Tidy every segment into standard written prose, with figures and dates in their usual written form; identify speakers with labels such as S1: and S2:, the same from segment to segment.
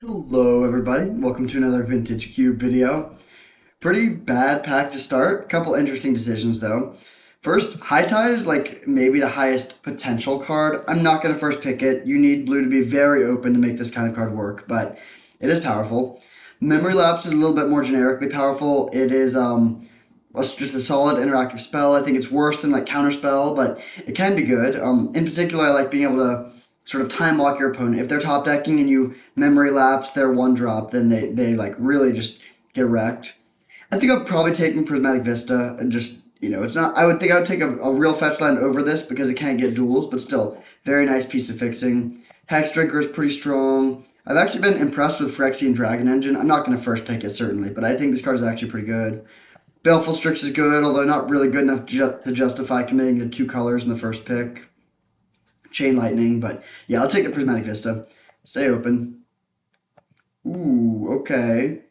S1: Hello everybody, welcome to another Vintage Cube video. Pretty bad pack to start, couple interesting decisions though. First, High Tide is like maybe the highest potential card. I'm not going to first pick it. You need blue to be very open to make this kind of card work, but it is powerful. Memory Lapse is a little bit more generically powerful. It is just a solid interactive spell. I think it's worse than like Counterspell, but it can be good. In particular, I like being able to sort of time lock your opponent. If they're top decking and you memory lapse their one drop, then they like really just get wrecked. I think I'm probably taking Prismatic Vista and just, it's not, I would think I would take a real fetch land over this because it can't get duels, but still, very nice piece of fixing. Hex Drinker is pretty strong. I've actually been impressed with Phyrexian Dragon Engine. I'm not going to first pick it, certainly, but I think this card is actually pretty good. Baleful Strix is good, although not really good enough to justify committing to two colors in the first pick. Chain Lightning, but yeah, I'll take the Prismatic Vista. Stay open. Ooh, okay.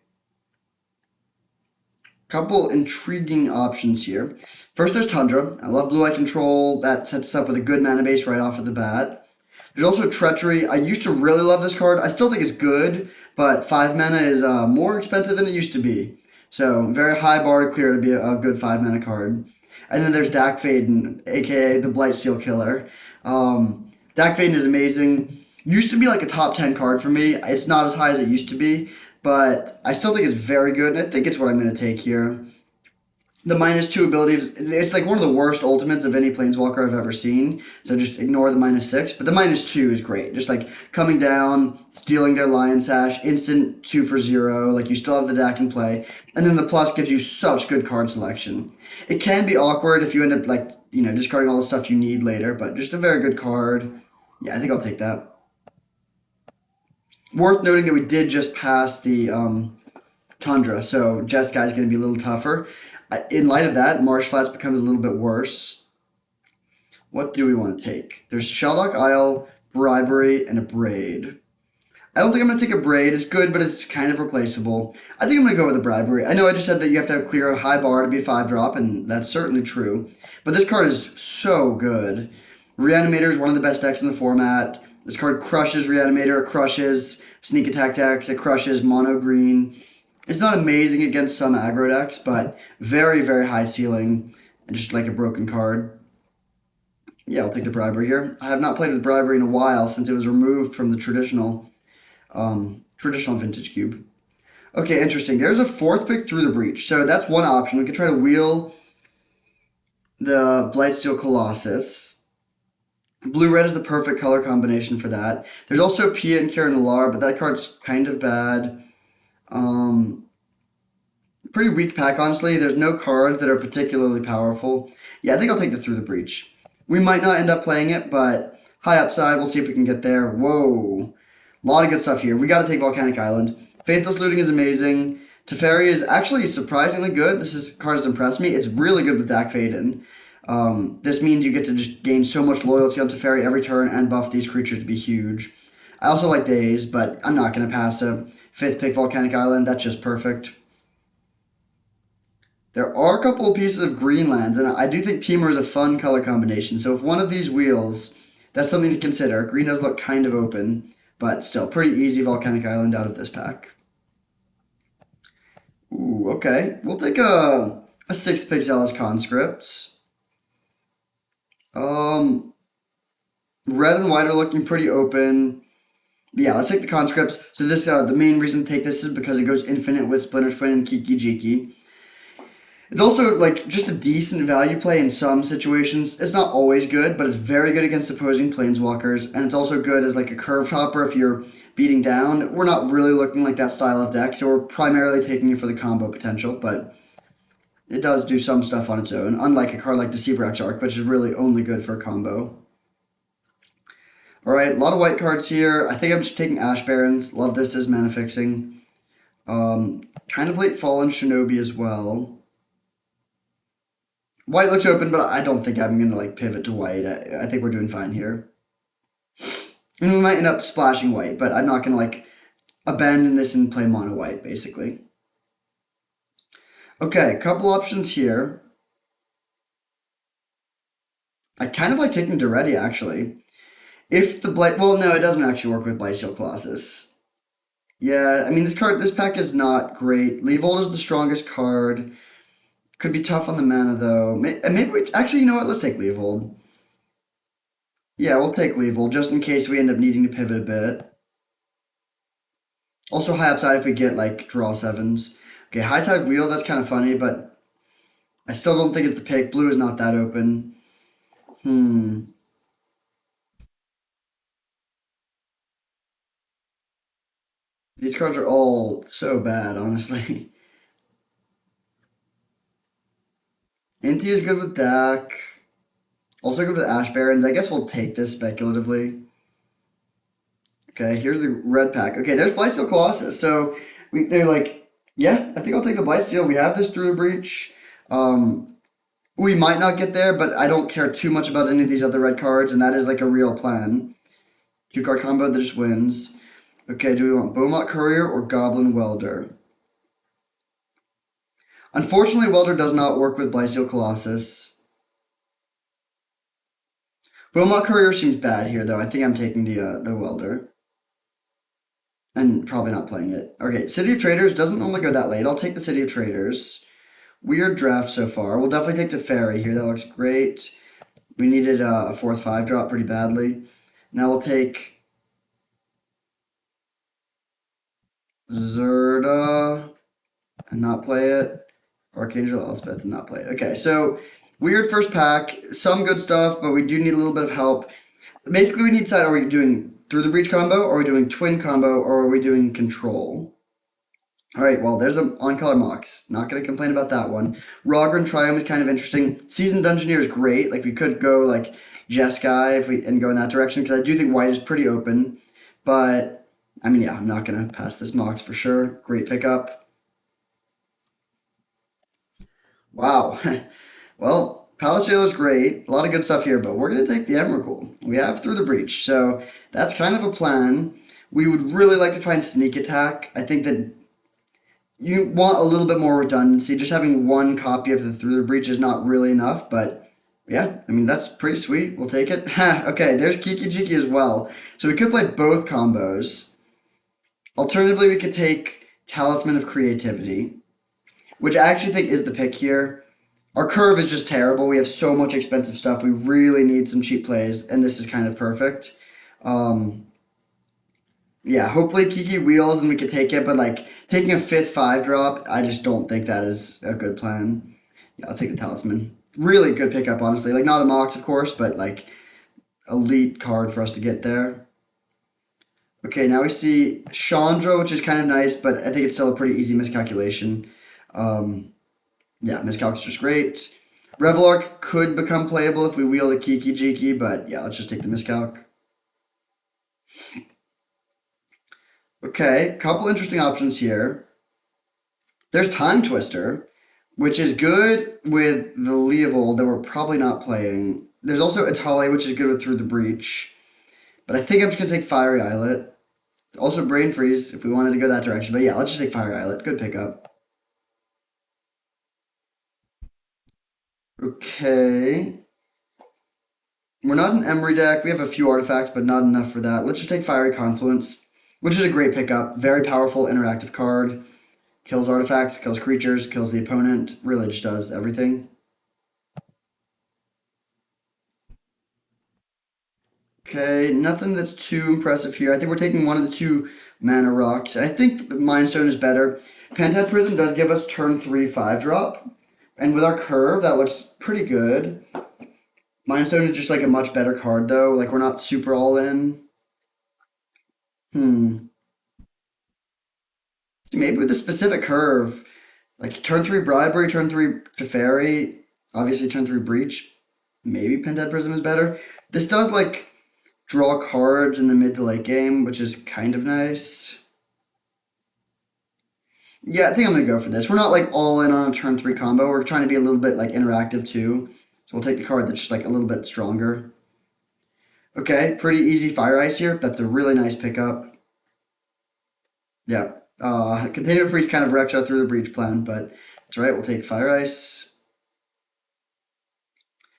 S1: Couple intriguing options here. First, there's Tundra. I love Blue Eye Control. That sets us up with a good mana base right off of the bat. There's also Treachery. I used to really love this card. I still think it's good, but 5 mana is more expensive than it used to be. So, very high bar to clear to be a good 5 mana card. And then there's Dak Faden, aka the Blightsteel Killer. Dak Faden is amazing. Used to be like a top 10 card for me. It's not as high as it used to be, but I still think it's very good, and I think it's what I'm going to take here. The -2 abilities, it's like one of the worst ultimates of any Planeswalker I've ever seen, so just ignore the -6, but the -2 is great. Just like coming down, stealing their Lion Sash, instant 2 for 0, like you still have the Dak in play, and then the plus gives you such good card selection. It can be awkward if you end up like, discarding all the stuff you need later, but just a very good card. Yeah, I think I'll take that. Worth noting that we did just pass the Tundra, so Jeskai is going to be a little tougher. In light of that, Marsh Flats becomes a little bit worse. What do we want to take? There's Sheldock Isle, Bribery, and a Braid. I don't think I'm going to take a Braid. It's good, but it's kind of replaceable. I think I'm going to go with a Bribery. I know I just said that you have to clear a high bar to be a 5-drop, and that's certainly true. But this card is so good. Reanimator is one of the best decks in the format. This card crushes Reanimator, it crushes Sneak Attack decks, it crushes Mono Green. It's not amazing against some aggro decks, but very, very high ceiling, and just like a broken card. Yeah, I'll take the Bribery here. I have not played with Bribery in a while since it was removed from the traditional Vintage Cube. Okay, interesting. There's a 4th pick through the Breach, so that's one option. We could try to wheel the Blightsteel Colossus. Blue-red is the perfect color combination for that. There's also Pia and Kira Nalaar, but that card's kind of bad. Pretty weak pack, honestly. There's no cards that are particularly powerful. Yeah, I think I'll take the Through the Breach. We might not end up playing it, but high upside. We'll see if we can get there. Whoa. A lot of good stuff here. We got to take Volcanic Island. Faithless Looting is amazing. Teferi is actually surprisingly good. Card has impressed me. It's really good with Dak Faden. This means you get to just gain so much loyalty on Teferi every turn and buff these creatures to be huge. I also like Daze, but I'm not going to pass a 5th pick Volcanic Island. That's just perfect. There are a couple of pieces of green lands, and I do think Temur is a fun color combination. So if one of these wheels, that's something to consider. Green does look kind of open, but still pretty easy Volcanic Island out of this pack. Ooh, okay. We'll take a 6th pick Zealous Conscript. Red and white are looking pretty open. Yeah, let's take the Conscripts. So this, the main reason to take this is because it goes infinite with Splinter Twin and Kiki Jiki. It's also like just a decent value play in some situations. It's not always good, but it's very good against opposing planeswalkers, and it's also good as like a curve hopper if you're beating down. We're not really looking like that style of deck, so we're primarily taking it for the combo potential, but it does do some stuff on its own, unlike a card like Deceiver Exarch, which is really only good for a combo. Alright, a lot of white cards here. I think I'm just taking Ash Barrens. Love this as mana fixing. Kind of late Fallen Shinobi as well. White looks open, but I don't think I'm going to like pivot to white. I think we're doing fine here. And we might end up splashing white, but I'm not going to like abandon this and play mono white, basically. Okay, a couple options here. I kind of like taking Duretti, actually. If the Blight... Well, no, it doesn't actually work with Blightsteel Colossus. Yeah, I mean this pack is not great. Leavold is the strongest card. Could be tough on the mana though. Maybe we actually, you know what? Let's take Leavold. Yeah, we'll take Leavold just in case we end up needing to pivot a bit. Also high upside if we get like draw sevens. Okay, high tide wheel. That's kind of funny, but I still don't think it's the pick. Blue is not that open. Hmm. These cards are all so bad, honestly. Inti is good with Dak. Also good with Ash Barons. I guess we'll take this speculatively. Okay, here's the red pack. Okay, there's Blightsteel Colossus. So they're like, yeah, I think I'll take the Blightsteel. We have this through the breach. Um, we might not get there, but I don't care too much about any of these other red cards, and that is like a real plan. Two card combo that just wins. Okay, do we want Beaumont Courier or Goblin Welder? Unfortunately, Welder does not work with Blightsteel Colossus. Beaumont Courier seems bad here, though. I think I'm taking the Welder. And probably not playing it. Okay, City of Traders doesn't normally go that late. I'll take the City of Traders. Weird draft so far. We'll definitely take the Fairy here. That looks great. We needed a fourth 5 drop pretty badly. Now we'll take Zerda and not play it. Archangel Elspeth and not play it. Okay, so weird first pack. Some good stuff, but we do need a little bit of help. Basically, we need to decide, are we doing through the breach combo, or are we doing twin combo, or are we doing control? All right, well, there's a on-color Mox. Not going to complain about that one. Rogran Triumph is kind of interesting. Seasoned Dungeoneer is great. Like, we could go, like, Jeskai if we and go in that direction, because I do think white is pretty open. But, I mean, yeah, I'm not going to pass this Mox for sure. Great pickup. Wow. Well, Palace is great. A lot of good stuff here, but we're going to take the Emrakul. We have Through the Breach, so that's kind of a plan. We would really like to find Sneak Attack. I think that you want a little bit more redundancy. Just having one copy of the Through the Breach is not really enough, but yeah, I mean, that's pretty sweet. We'll take it. Okay, there's Kiki Jiki as well. So we could play both combos. Alternatively, we could take Talisman of Creativity, which I actually think is the pick here. Our curve is just terrible. We have so much expensive stuff. We really need some cheap plays, and this is kind of perfect. Um, yeah, hopefully Kiki wheels and we could take it, but like taking a fifth 5 drop, I just don't think that is a good plan. Yeah, I'll take the Talisman. Really good pickup, honestly. Like not a Mox, of course, but like elite card for us to get there. Okay, now we see Chandra, which is kind of nice, but I think it's still a pretty easy miscalculation. Um, yeah, miscalc's just great. Revelark could become playable if we wheel the Kiki Jiki, but yeah, let's just take the miscalc. Okay, couple interesting options here. There's Time Twister, which is good with the Leovold that we're probably not playing. There's also Atali, which is good with Through the Breach. But I think I'm just going to take Fiery Islet. Also Brain Freeze if we wanted to go that direction. But yeah, let's just take Fiery Islet. Good pickup. Okay. We're not an Emery deck. We have a few artifacts, but not enough for that. Let's just take Fiery Confluence, which is a great pickup. Very powerful interactive card. Kills artifacts, kills creatures, kills the opponent. Really just does everything. Okay, nothing that's too impressive here. I think we're taking one of the two mana rocks. I think Mind Stone is better. Pentad Prism does give us turn 3 5 drop. And with our curve, that looks pretty good. Mind Stone is just like a much better card though. Like we're not super all in. Hmm. Maybe with a specific curve. Like turn 3 Bribery, turn 3 Teferi, obviously turn 3 Breach. Maybe Pentad Prism is better. This does like draw cards in the mid to late game, which is kind of nice. Yeah, I think I'm gonna go for this. We're not like all in on a turn 3 combo. We're trying to be a little bit like interactive too. So we'll take the card that's just like a little bit stronger. Okay, pretty easy Fire Ice here. That's a really nice pickup. Yeah. Containment Freeze kind of wrecks our Through the Breach plan, but that's right. We'll take Fire Ice.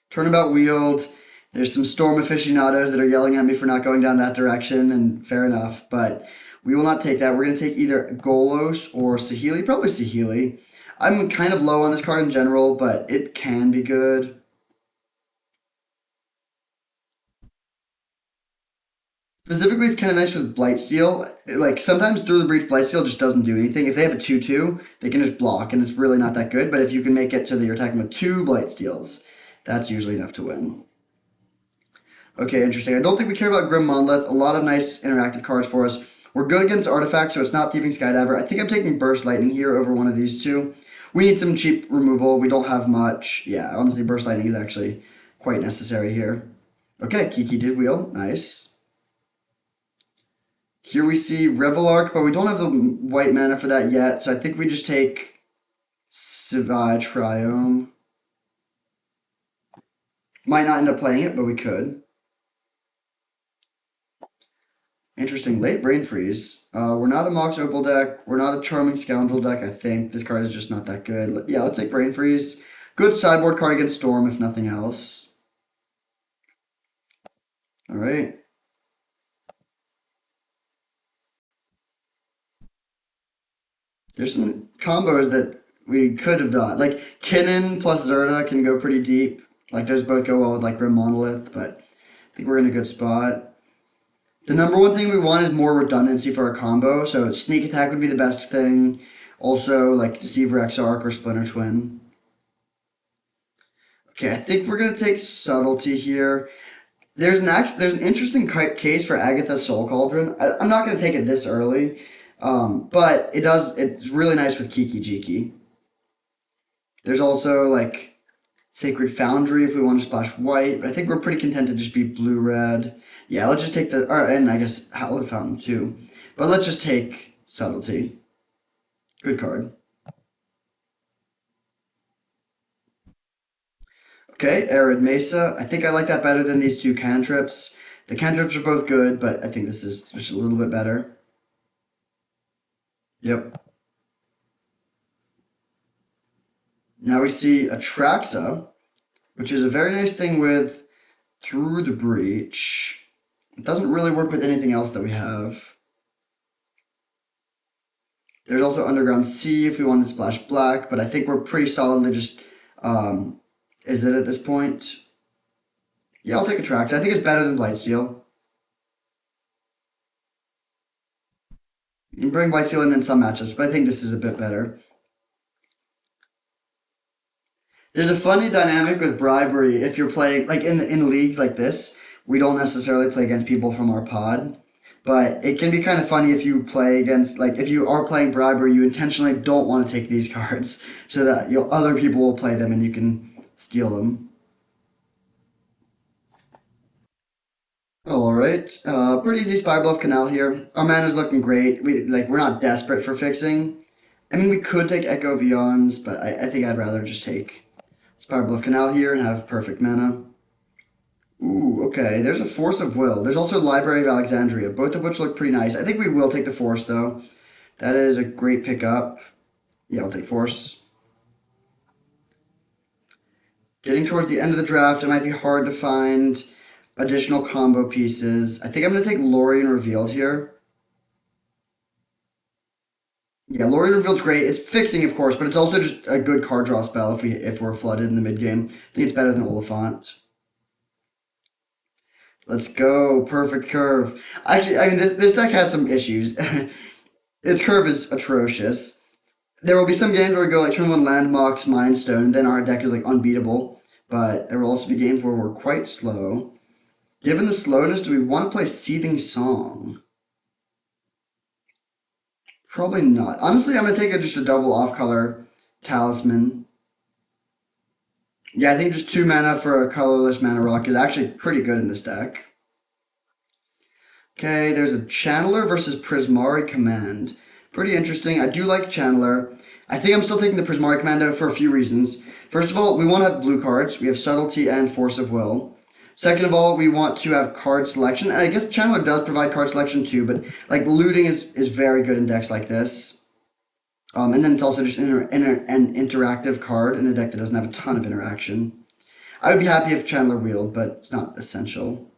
S1: Turnabout Wield. There's some Storm aficionados that are yelling at me for not going down that direction, and fair enough. But We will not take that. We're going to take either Golos or Saheeli. Probably Saheeli. I'm kind of low on this card in general, but it can be good. Specifically, it's kind of nice with Blightsteel. Like, sometimes Through the Breach Blightsteel just doesn't do anything. If they have a 2-2, they can just block, and it's really not that good. But if you can make it so that you're attacking with 2 Blightsteels, that's usually enough to win. Okay, interesting. I don't think we care about Grim Monolith. A lot of nice interactive cards for us. We're good against artifacts, so it's not Thieving Skydiver. I think I'm taking Burst Lightning here over one of these two. We need some cheap removal. We don't have much. Yeah, honestly, Burst Lightning is actually quite necessary here. Okay, Kiki did wheel. Nice. Here we see Revelark, but we don't have the white mana for that yet, so I think we just take Sivai Triome. Might not end up playing it, but we could. Interesting. Late Brain Freeze. We're not a Mox Opal deck. We're not a Charming Scoundrel deck, I think. This card is just not that good. Yeah, let's take Brain Freeze. Good sideboard card against Storm, if nothing else. Alright. There's some combos that we could have done. Like, Kinnan plus Zerta can go pretty deep. Like, those both go well with, like, Grim Monolith, but I think we're in a good spot. The number one thing we want is more redundancy for our combo, so Sneak Attack would be the best thing. Also, like Deceiver Exarch or Splinter Twin. Okay, I think we're gonna take Subtlety here. There's an interesting case for Agatha's Soul Cauldron. I'm not gonna take it this early, but it's really nice with Kiki Jiki. There's also like Sacred Foundry if we want to splash white, but I think we're pretty content to just be blue-red. Yeah, let's just take and I guess Hallowed Fountain too. But let's just take Subtlety. Good card. Okay, Arid Mesa. I think I like that better than these two cantrips. The cantrips are both good, but I think this is just a little bit better. Yep. Now we see Atraxa, which is a very nice thing with Through the Breach. It doesn't really work with anything else that we have. There's also Underground Sea if we wanted to splash black, but I think we're pretty solidly just, is it at this point? Yeah, I'll take Atraxa. I think it's better than Blightsteel. You can bring Blightsteel in some matchups, but I think this is a bit better. There's a funny dynamic with bribery if you're playing, like in leagues like this, we don't necessarily play against people from our pod. But it can be kind of funny if you play against, like, if you are playing bribery, you intentionally don't want to take these cards so that other people will play them and you can steal them. All right, pretty easy Spy Bluff Canal here. Our mana's looking great. We're not desperate for fixing. I mean, we could take Echo of Eons, but I think I'd rather just take Spy Bluff Canal here and have perfect mana. Ooh, okay. There's a Force of Will. There's also Library of Alexandria, both of which look pretty nice. I think we will take the Force, though. That is a great pickup. Yeah, I'll take Force. Getting towards the end of the draft, it might be hard to find additional combo pieces. I think I'm going to take Lorien Revealed here. Yeah, Lorien Revealed's great. It's fixing, of course, but it's also just a good card draw spell if we're flooded in the mid game. I think it's better than Oliphant. Let's go. Perfect curve. Actually, I mean, this deck has some issues. Its curve is atrocious. There will be some games where we go like turn one Landmarks, Mind Stone, and then our deck is like unbeatable. But there will also be games where we're quite slow. Given the slowness, do we want to play Seething Song? Probably not. Honestly, I'm going to take just a double off-color Talisman. Yeah, I think just 2 mana for a colorless mana rock is actually pretty good in this deck. Okay, there's a Channeler versus Prismari Command. Pretty interesting. I do like Channeler. I think I'm still taking the Prismari Commando for a few reasons. First of all, we want to have blue cards. We have Subtlety and Force of Will. Second of all, we want to have card selection. And I guess Channeler does provide card selection too, but like looting is very good in decks like this. And then it's also just an interactive card in a deck that doesn't have a ton of interaction. I would be happy if Channeler wheeled, but it's not essential.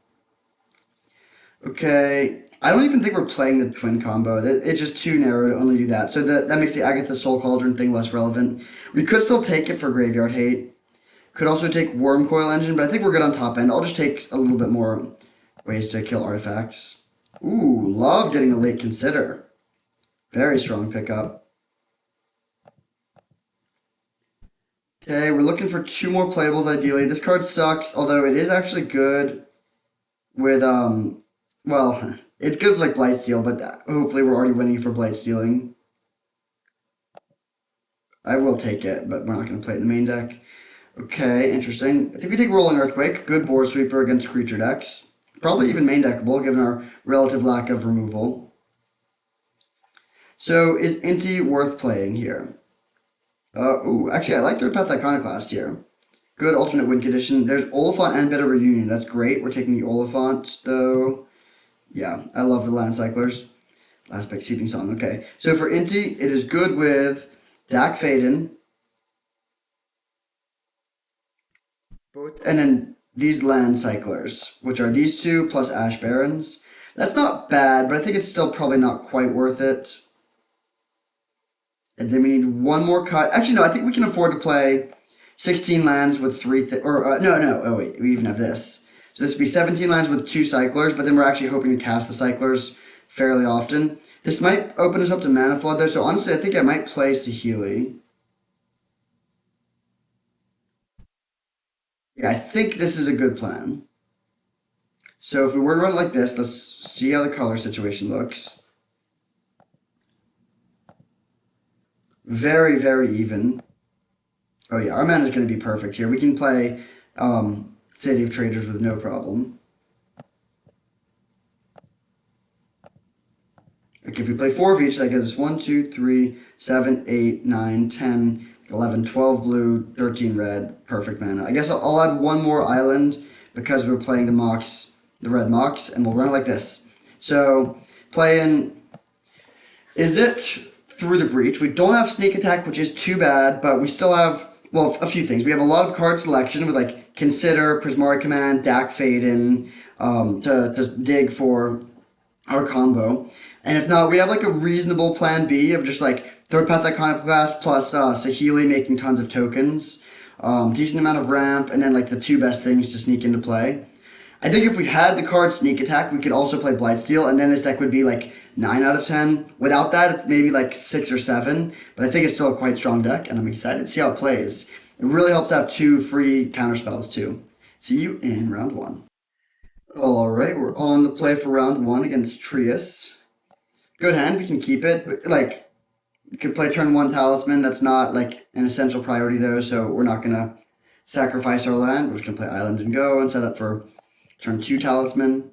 S1: Okay, I don't even think we're playing the twin combo. It's just too narrow to only do that. So that makes the Agatha Soul Cauldron thing less relevant. We could still take it for Graveyard Hate. Could also take Worm Coil Engine, but I think we're good on top end. I'll just take a little bit more ways to kill artifacts. Ooh, love getting a late Consider. Very strong pickup. Okay, we're looking for two more playables ideally. This card sucks, although it is actually good with, well, it's good with like Blightsteel, but hopefully we're already winning for Blightstealing. I will take it, but we're not going to play it in the main deck. Okay, interesting. I think we take Rolling Earthquake, good board sweeper against creature decks. Probably even main deckable, given our relative lack of removal. So, is Inti worth playing here? Ooh, actually, I like Third Path Iconoclast here. Good alternate win condition. There's Oliphant and Bit of Reunion. That's great. We're taking the Oliphant, though. Yeah, I love the Land Cyclers. Last pick, Seeping Song. Okay, so for Inti, it is good with Dak Faden, both, and then these Land Cyclers, which are these two plus Ash Barrens. That's not bad, but I think it's still probably not quite worth it. And then we need one more cut. Actually, no, I think we can afford to play 16 lands with no. Oh, wait, we even have this. So this would be 17 lands with two cyclers, but then we're actually hoping to cast the cyclers fairly often. This might open us up to Mana Flood, though, so honestly, I think I might play Saheeli. Yeah, I think this is a good plan. So if we were to run like this, let's see how the color situation looks. Very, very even. Oh yeah, our mana is going to be perfect here. We can play City of Traders with no problem. Like if we play 4 of each, that gives us 1, 2, 3, 7, 8, 9, 10, 11, 12 blue, 13 red. Perfect mana. I guess I'll add one more island because we're playing the Mox, the red Mox, and we'll run it like this. So playing Izzet through the breach. We don't have sneak attack, which is too bad, but we still have, well, a few things. We have a lot of card selection with like Consider, Prismari Command, Dak Faden, to dig for our combo. And if not, we have like a reasonable plan B of just like Third Path Iconoclast plus Saheeli making tons of tokens, decent amount of ramp, and then like the two best things to sneak into play. I think if we had the card Sneak Attack, we could also play Blightsteel, and then this deck would be like 9 out of 10. Without that, it's maybe like 6 or 7, but I think it's still a quite strong deck, and I'm excited to see how it plays. It really helps to have two free counterspells too. See you in round 1. Alright, we're on the play for round 1 against Trius. Good hand, we can keep it. Like, you could play turn 1 Talisman, that's not like an essential priority though, so we're not gonna sacrifice our land. We're just gonna play Island and go and set up for turn 2 Talisman.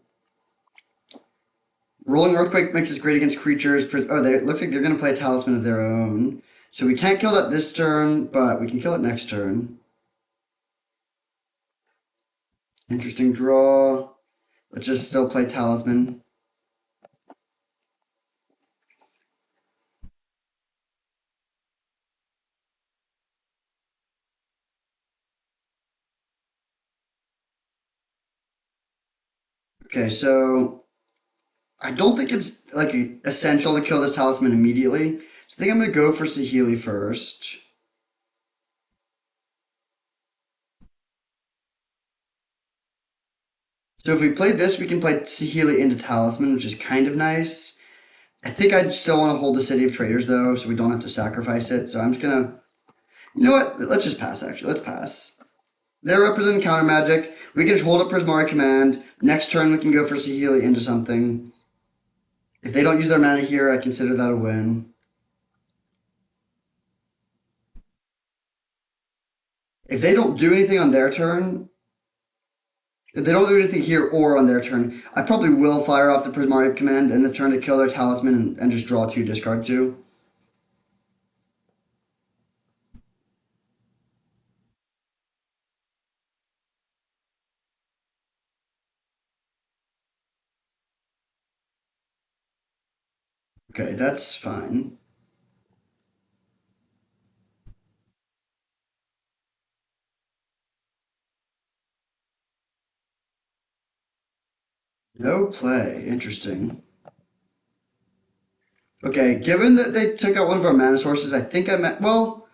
S1: Rolling Earthquake makes us great against creatures. Oh, it looks like they're going to play a Talisman of their own. So we can't kill that this turn, but we can kill it next turn. Interesting draw. Let's just still play Talisman. Okay, so I don't think it's like essential to kill this Talisman immediately. So I think I'm going to go for Saheeli first. So if we play this, we can play Saheeli into Talisman, which is kind of nice. I think I'd still want to hold the City of Traders though, so we don't have to sacrifice it. So I'm just gonna, you know what? Let's just pass. Actually, let's pass. They're representing counter magic. We can just hold up Prismari Command. Next turn, we can go for Saheeli into something. If they don't use their mana here, I consider that a win. If they don't do anything on their turn, if they don't do anything here or on their turn, I probably will fire off the Prismari Command and the turn to kill their Talisman and just draw 2, discard 2. Okay, that's fine. No play. Interesting. Okay, given that they took out one of our mana sources, I think I meant, well,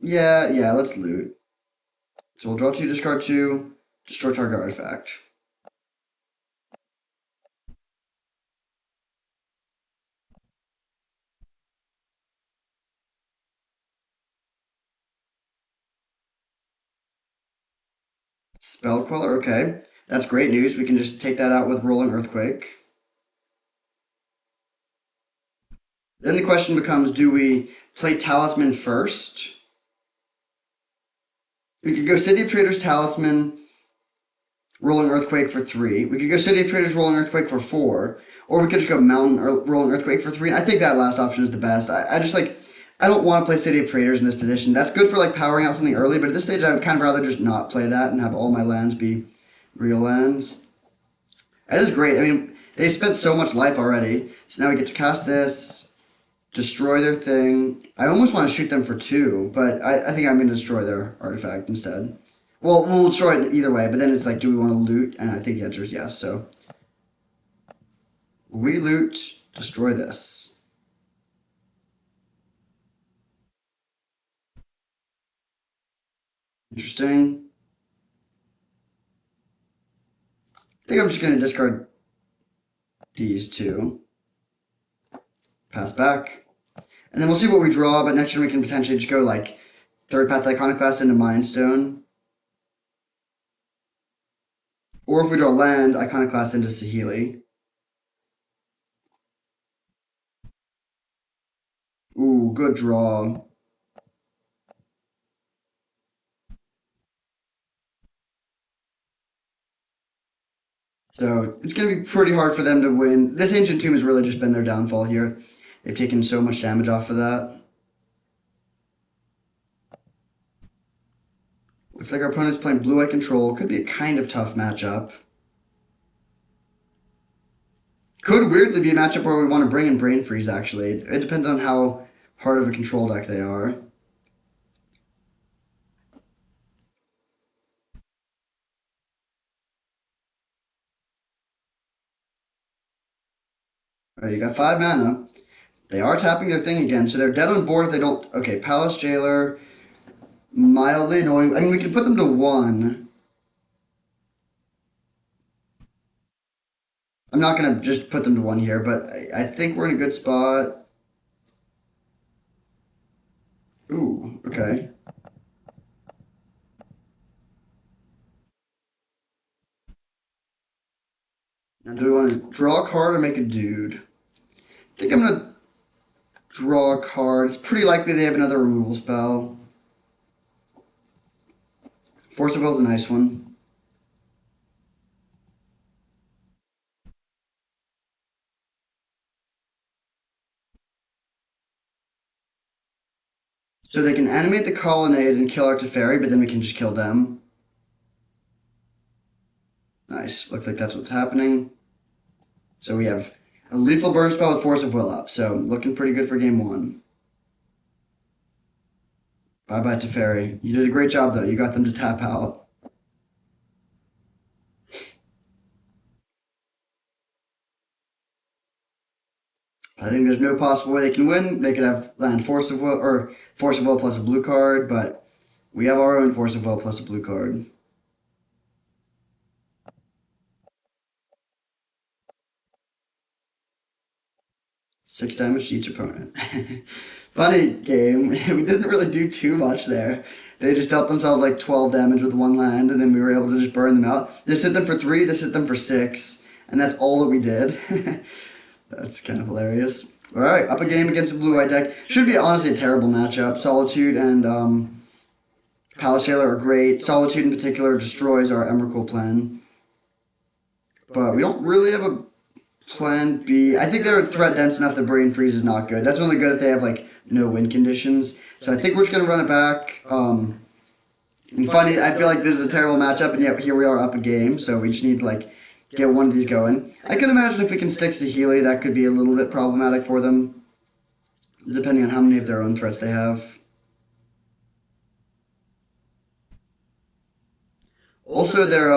S1: yeah, let's loot. So we'll draw two, discard two, destroy target artifact. Spell Queller, okay. That's great news. We can just take that out with Rolling Earthquake. Then the question becomes, do we play Talisman first? We could go City of Traders Talisman, Rolling Earthquake for 3. We could go City of Traders Rolling Earthquake for 4. Or we could just go Mountain Rolling Earthquake for 3. I think that last option is the best. I just like, I don't want to play City of Traders in this position. That's good for like powering out something early, but at this stage I would kind of rather just not play that and have all my lands be real lands. That is great. I mean, they spent so much life already. So now we get to cast this, destroy their thing. I almost want to shoot them for 2, but I think I'm going to destroy their artifact instead. Well, we'll destroy it either way, but then it's like, do we want to loot? And I think the answer is yes. So we loot, destroy this. Interesting. I think I'm just going to discard these two. Pass back. And then we'll see what we draw, but next turn we can potentially just go like Third Path Iconoclast into Mind Stone. Or if we draw land, Iconoclast into Saheeli. Ooh, good draw. So it's going to be pretty hard for them to win. This Ancient Tomb has really just been their downfall here. They've taken so much damage off of that. Looks like our opponent's playing Blue-Eye Control. Could be a kind of tough matchup. Could weirdly be a matchup where we want to bring in Brain Freeze, actually. It depends on how hard of a control deck they are. Alright, you got 5 mana. They are tapping their thing again, so they're dead on board if they don't... Okay, Palace Jailer. Mildly annoying. I mean, we can put them to 1. I'm not going to just put them to 1 here, but I think we're in a good spot. Ooh, okay. Now, do we want to draw a card or make a dude? I think I'm going to draw a card. It's pretty likely they have another removal spell. Force of Will is a nice one. So they can animate the Colonnade and kill our Teferi, but then we can just kill them. Nice. Looks like that's what's happening. So we have a lethal burn spell with Force of Will up. So looking pretty good for game 1. Bye-bye, Teferi. You did a great job, though. You got them to tap out. I think there's no possible way they can win. They could have land Force of Will, or Force of Will plus a blue card, but we have our own Force of Will plus a blue card. Six damage to each opponent. Funny game. We didn't really do too much there. They just dealt themselves like 12 damage with 1 land, and then we were able to just burn them out. This hit them for 3, this hit them for 6, and that's all that we did. That's kind of hilarious. Alright, up a game against a blue-white deck. Should be honestly a terrible matchup. Solitude and Palace Jailer are great. Solitude in particular destroys our Emrakul plan. But we don't really have a plan B. I think they're threat dense enough that Brain Freeze is not good. That's only good if they have like no win conditions. So I think we're just gonna run it back. And funny, I feel like this is a terrible matchup, and yet here we are up a game. So we just need to like get one of these going. I can imagine if we can stick Saheeli, that could be a little bit problematic for them, depending on how many of their own threats they have. Also, their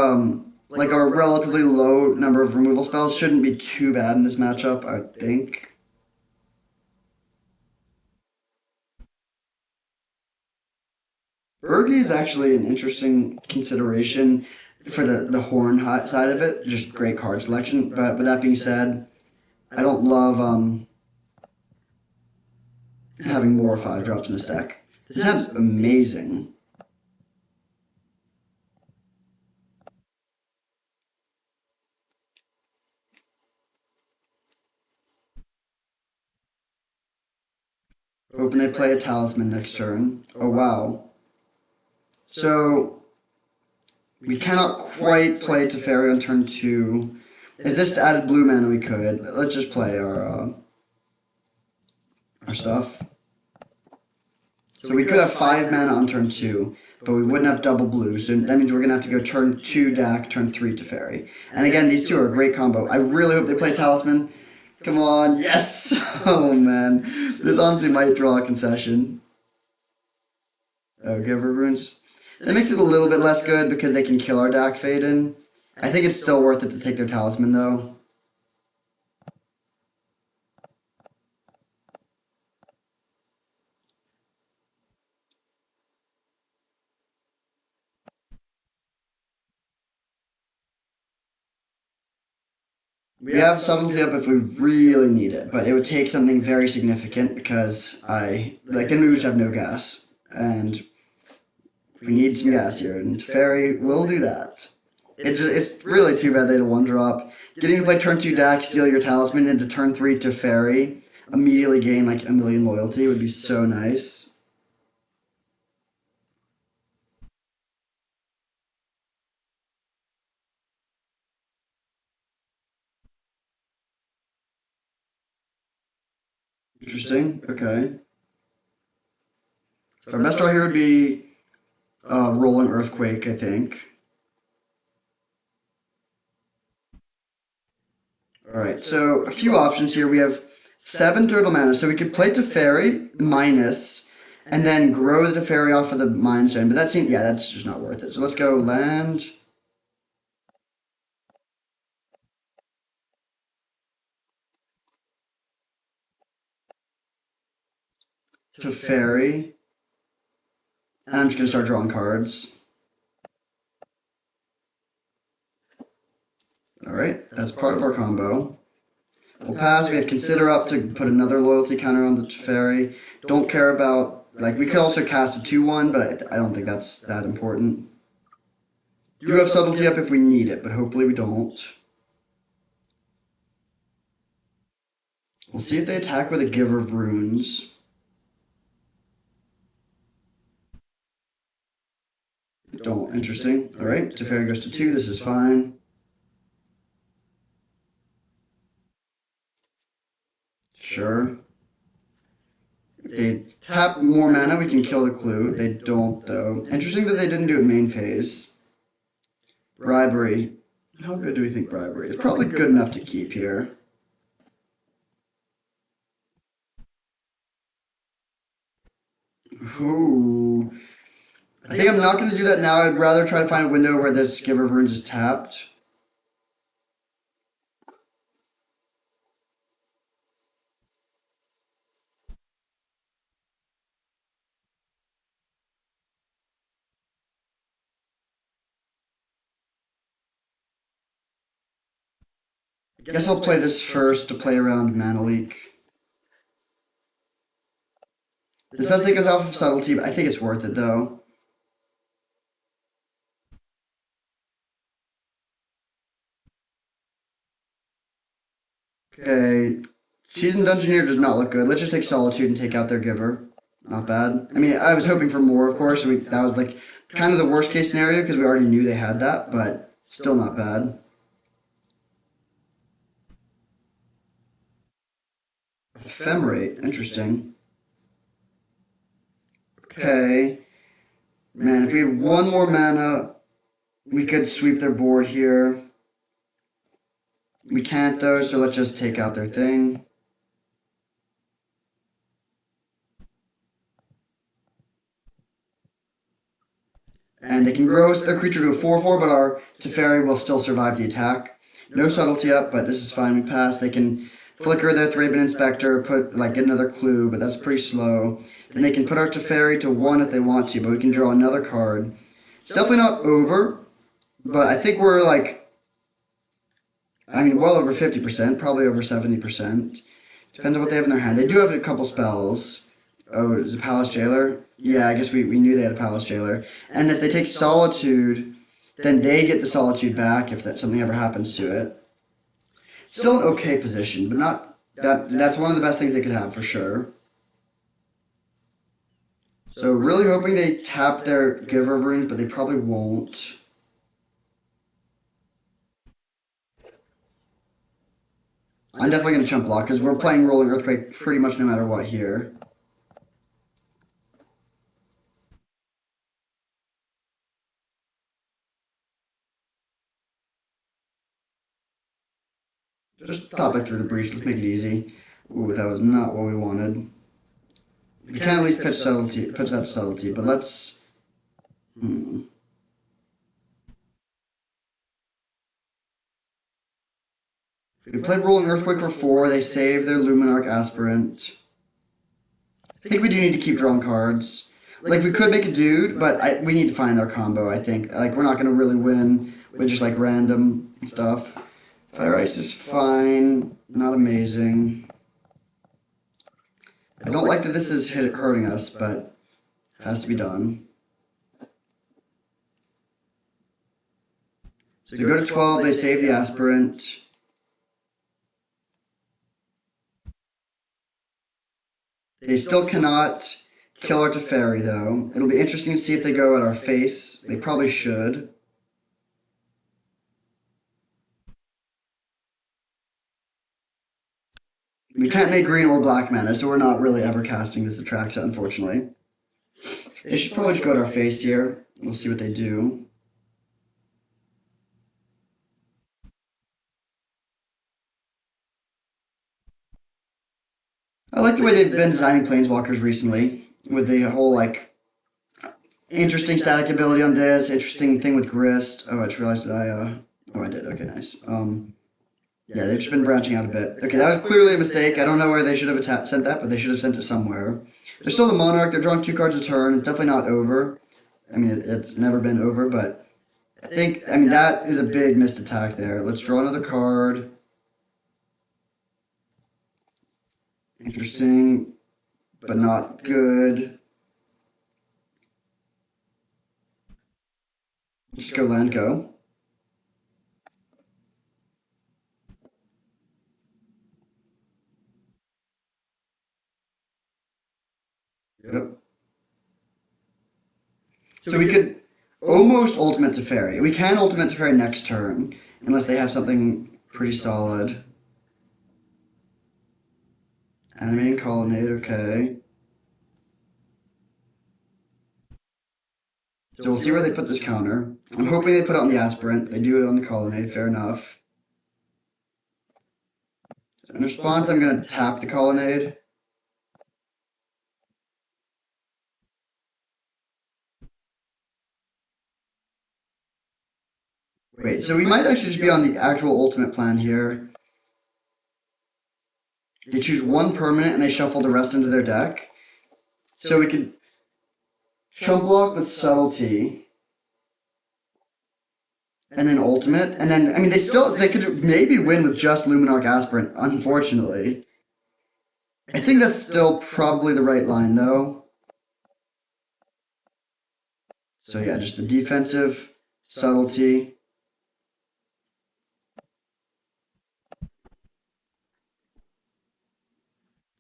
S1: like our relatively low number of removal spells shouldn't be too bad in this matchup, I think. Bergie is actually an interesting consideration for the horn side of it. Just great card selection. But with that being said, I don't love having more 5 drops in this deck. This hand's amazing. Hoping they play a talisman next turn. Oh wow. So we cannot quite play Teferi on turn 2. If this added blue mana, we could. Let's just play our stuff. So we could have 5 mana on turn 2, but we wouldn't have double blue. So that means we're gonna have to go turn 2 Dak, turn 3 Teferi. And again, these two are a great combo. I really hope they play Talisman. Come on, yes! Oh man, this honestly might draw a concession. Oh, Giver Runes. That makes it a little bit less good because they can kill our Dak Faden. I think it's still worth it to take their Talisman though. We have Subtlety up if we really need it, but it would take something very significant because then we would have no gas. And we need some gas here, and Teferi will do that. It's really too bad they had a 1-drop. Getting to play turn 2 Dak, steal your Talisman, into turn 3 Teferi, immediately gain like 1,000,000 loyalty would be so nice. Interesting, okay. So our best draw here would be Rolling Earthquake, I think. Alright, so a few options here. We have 7 total mana, so we could play Teferi minus, and then grow the Teferi off of the Mind Stone, but that seems, yeah, that's just not worth it. So let's go land. Teferi. And I'm just going to start drawing cards. Alright, that's part of our combo. We'll pass. We have Consider up to put another loyalty counter on the Teferi. Don't care about, like, we could also cast a 2/1, but I don't think that's that important. Do have Subtlety up if we need it, but hopefully we don't. We'll see if they attack with a Giver of Runes. Don't. Interesting. Alright, Teferi goes to 2. This is fine. Sure. If they tap more mana, we can kill the clue. They don't, though. Interesting that they didn't do it main phase. Bribery. How good do we think bribery is? Probably good enough to keep here. Ooh. I think I'm not going to do that now. I'd rather try to find a window where this Giver of Runes is tapped. I guess I'll play this first to play around Mana Leak. This does take us off of Subtlety, but I think it's worth it though. Okay, Seasoned Dungeoneer does not look good. Let's just take Solitude and take out their Giver. Not bad. I mean, I was hoping for more, of course. That was like kind of the worst case scenario because we already knew they had that, but still not bad. Ephemerate, interesting. Okay. Man, if we had one more mana, we could sweep their board here. We can't though, so let's just take out their thing. And they can grow their creature to a 4/4, but our Teferi will still survive the attack. No Subtlety up, but this is fine. We pass. They can flicker their Thraben Inspector, put like get another clue, but that's pretty slow. Then they can put our Teferi to 1 if they want to, but we can draw another card. It's definitely not over, but I think we're like, I mean, well over 50%, probably over 70%. Depends on what they have in their hand. They do have a couple spells. Oh, is it Palace Jailer? Yeah, I guess we knew they had a Palace Jailer. And if they take Solitude, then they get the Solitude back if that something ever happens to it. Still an okay position, but not that's one of the best things they could have for sure. So really hoping they tap their Giver of Runes, but they probably won't. I'm definitely going to chump block because we're playing Rolling Earthquake pretty much no matter what here. Just top it through the breach. Let's make it easy. Ooh, that was not what we wanted. We can at least pitch that subtlety, but let's. If we play Rolling Earthquake for 4, they save their Luminarch Aspirant. I think we do need to keep drawing cards. Like, we could make a dude, but we need to find our combo, I think. Like, we're not going to really win with just, like, random stuff. Fire Ice is fine. Not amazing. I don't like that this is hurting us, but it has to be done. So we go to 12, they save the Aspirant. They still cannot kill our Teferi, though. It'll be interesting to see if they go at our face. They probably should. We can't make green or black mana, so we're not really ever casting this Atraxa, unfortunately. They should probably just go at our face here. We'll see what they do. I like the way they've been designing Planeswalkers recently, with the whole, like, interesting static ability on this, interesting thing with Grist. Oh, I just realized that oh, I did. Okay, nice. Yeah, they've just been branching out a bit. Okay, that was clearly a mistake. I don't know where they should have sent that, but they should have sent it somewhere. They're still the Monarch. They're drawing 2 cards a turn. It's definitely not over. I mean, it's never been over, but I think, I mean, that is a big missed attack there. Let's draw another card. Interesting, but not good. Just go land go. Yep. So we could almost ultimate Teferi. We can ultimate Teferi next turn, unless they have something pretty solid. Animating Colonnade, okay. So we'll see where they put this counter. I'm hoping they put it on the Aspirant. They do it on the Colonnade, fair enough. So in response, I'm going to tap the Colonnade. Wait, so we might actually just be on the actual ultimate plan here. They choose 1 permanent and they shuffle the rest into their deck. So we could chump block with subtlety. And then ultimate. And then, I mean, they could maybe win with just Luminarch Aspirant, unfortunately. I think that's still probably the right line, though. So yeah, just the defensive subtlety.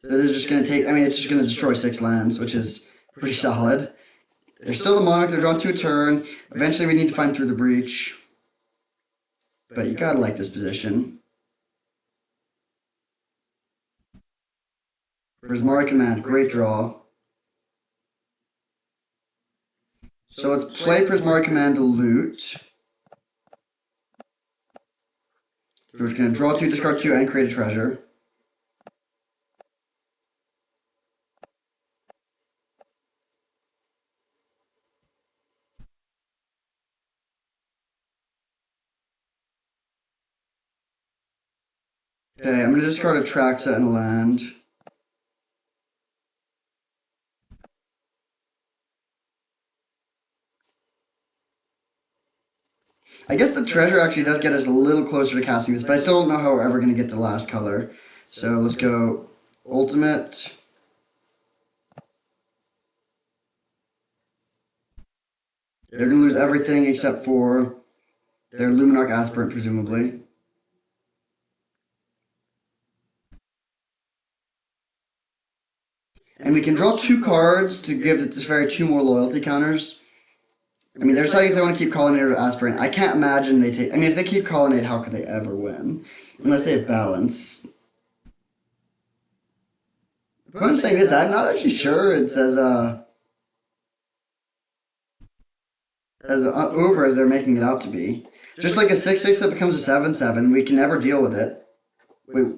S1: So this is just going to take, I mean, it's just going to destroy 6 lands, which is pretty solid. They're still the Monarch, they're drawn to a turn. Eventually we need to find through the breach. But you gotta like this position. Prismari Command, great draw. So let's play Prismari Command to loot. So we're just going to draw 2, discard 2, and create a treasure. Okay, I'm gonna discard a Traxa and a land. I guess the treasure actually does get us a little closer to casting this, but I still don't know how we're ever going to get the last color. So let's go ultimate. They're going to lose everything except for their Luminarch Aspirant, presumably. And we can draw 2 cards to give this fairy 2 more loyalty counters. I mean, they're deciding if they want to keep Colonnade or Aspirant. I can't imagine they take... I mean, if they keep Colonnade, how could they ever win? Unless they have balance. But I'm saying this, I'm not actually sure it's as over as they're making it out to be. Just like a 6/6 that becomes a 7/7, we can never deal with it. Wait.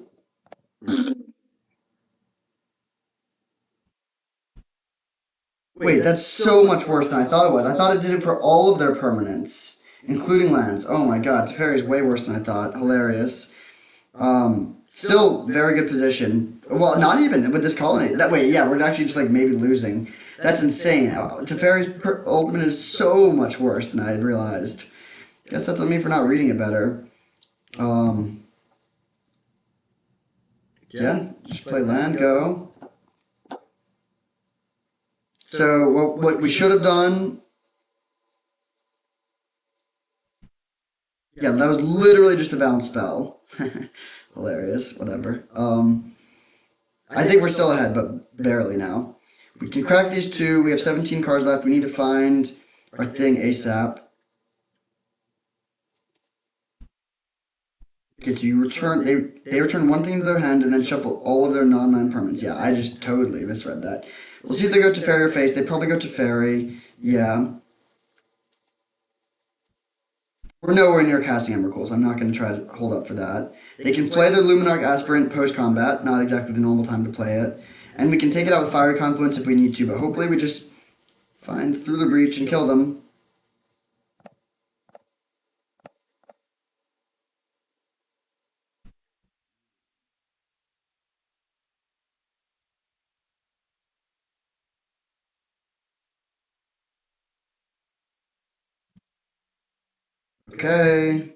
S1: Wait, that's so much worse than I thought it was. I thought it did it for all of their permanents, including lands. Oh my god, Teferi is way worse than I thought. Hilarious. Still very good position. Well, not even with this colony. That way, yeah, we're actually just like maybe losing. That's insane. Teferi's ultimate is so much worse than I had realized. Guess that's on me for not reading it better. Yeah, just play land, go. So what we should have done... Yeah, that was literally just a bounce spell. Hilarious, whatever. I think we're still ahead, but barely now. We can crack these 2. We have 17 cards left. We need to find our thing ASAP. Okay, so you return... They return 1 thing to their hand and then shuffle all of their non-land permanents. Yeah, I just totally misread that. We'll see if they go to Fairy or Face. They probably go to Fairy. Yeah. We're nowhere near casting Emrakul, so I'm not going to try to hold up for that. They can play their Luminarch Aspirant post-combat, not exactly the normal time to play it. And we can take it out with Fiery Confluence if we need to, but hopefully we just find through the breach and kill them. Okay.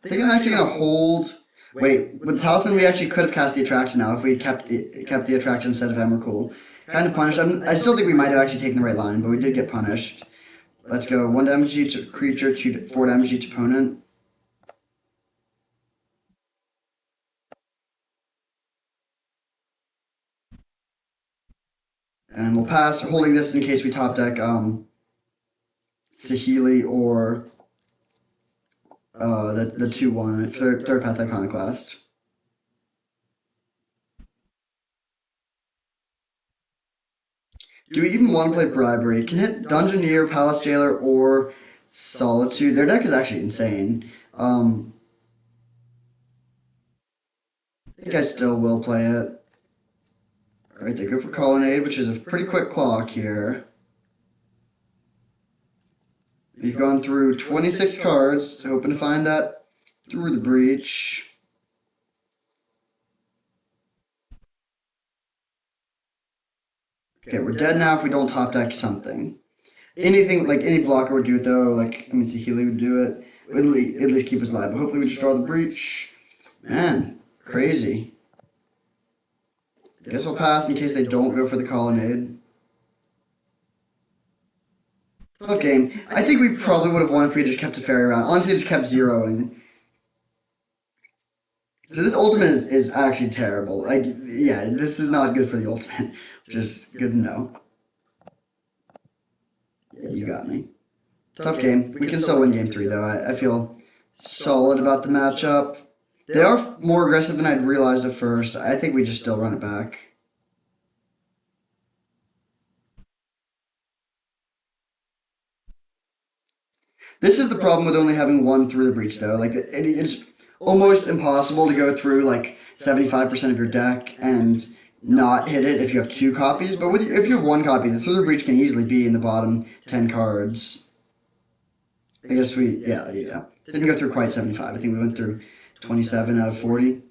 S1: I think I'm actually going to hold... Wait, with Talisman we actually could have cast the Attraction now if we kept the Attraction instead of Emrakul. Kind of punished. I still think we might have actually taken the right line, but we did get punished. Let's go. 1 damage each creature, 4 damage each opponent. And we'll pass, holding this in case we top deck Saheeli or the 2/1 third path Iconoclast. Do we even want to play Bribery? It can hit Dungeoneer, Palace Jailer, or Solitude. Their deck is actually insane. I think I still will play it. Alright, they go for Colonnade, which is a pretty quick clock here. We've gone through 26 cards, hoping to find that through the breach. Okay, we're dead now if we don't top deck something. Anything, like any blocker would do it though, like, I mean, Saheeli would do it. At least keep us alive, but hopefully we just draw the breach. Man, crazy. I guess I'll pass in case they don't go for the Colonnade. Tough game. I think we probably would have won if we just kept a Fairy around. Honestly, just kept zeroing. So this ultimate is actually terrible. Like, yeah, this is not good for the ultimate. Which is good to know. Yeah, you got me. Tough game. We can still win game 3, though. I feel solid about the matchup. They are more aggressive than I'd realized at first. I think we just still run it back. This is the problem with only having 1 through the breach, though. Like, it's almost impossible to go through, like, 75% of your deck and not hit it if you have 2 copies. But if you have 1 copy, the through the breach can easily be in the bottom 10 cards. I guess yeah. Didn't go through quite 75. I think we went through 27 out of 40.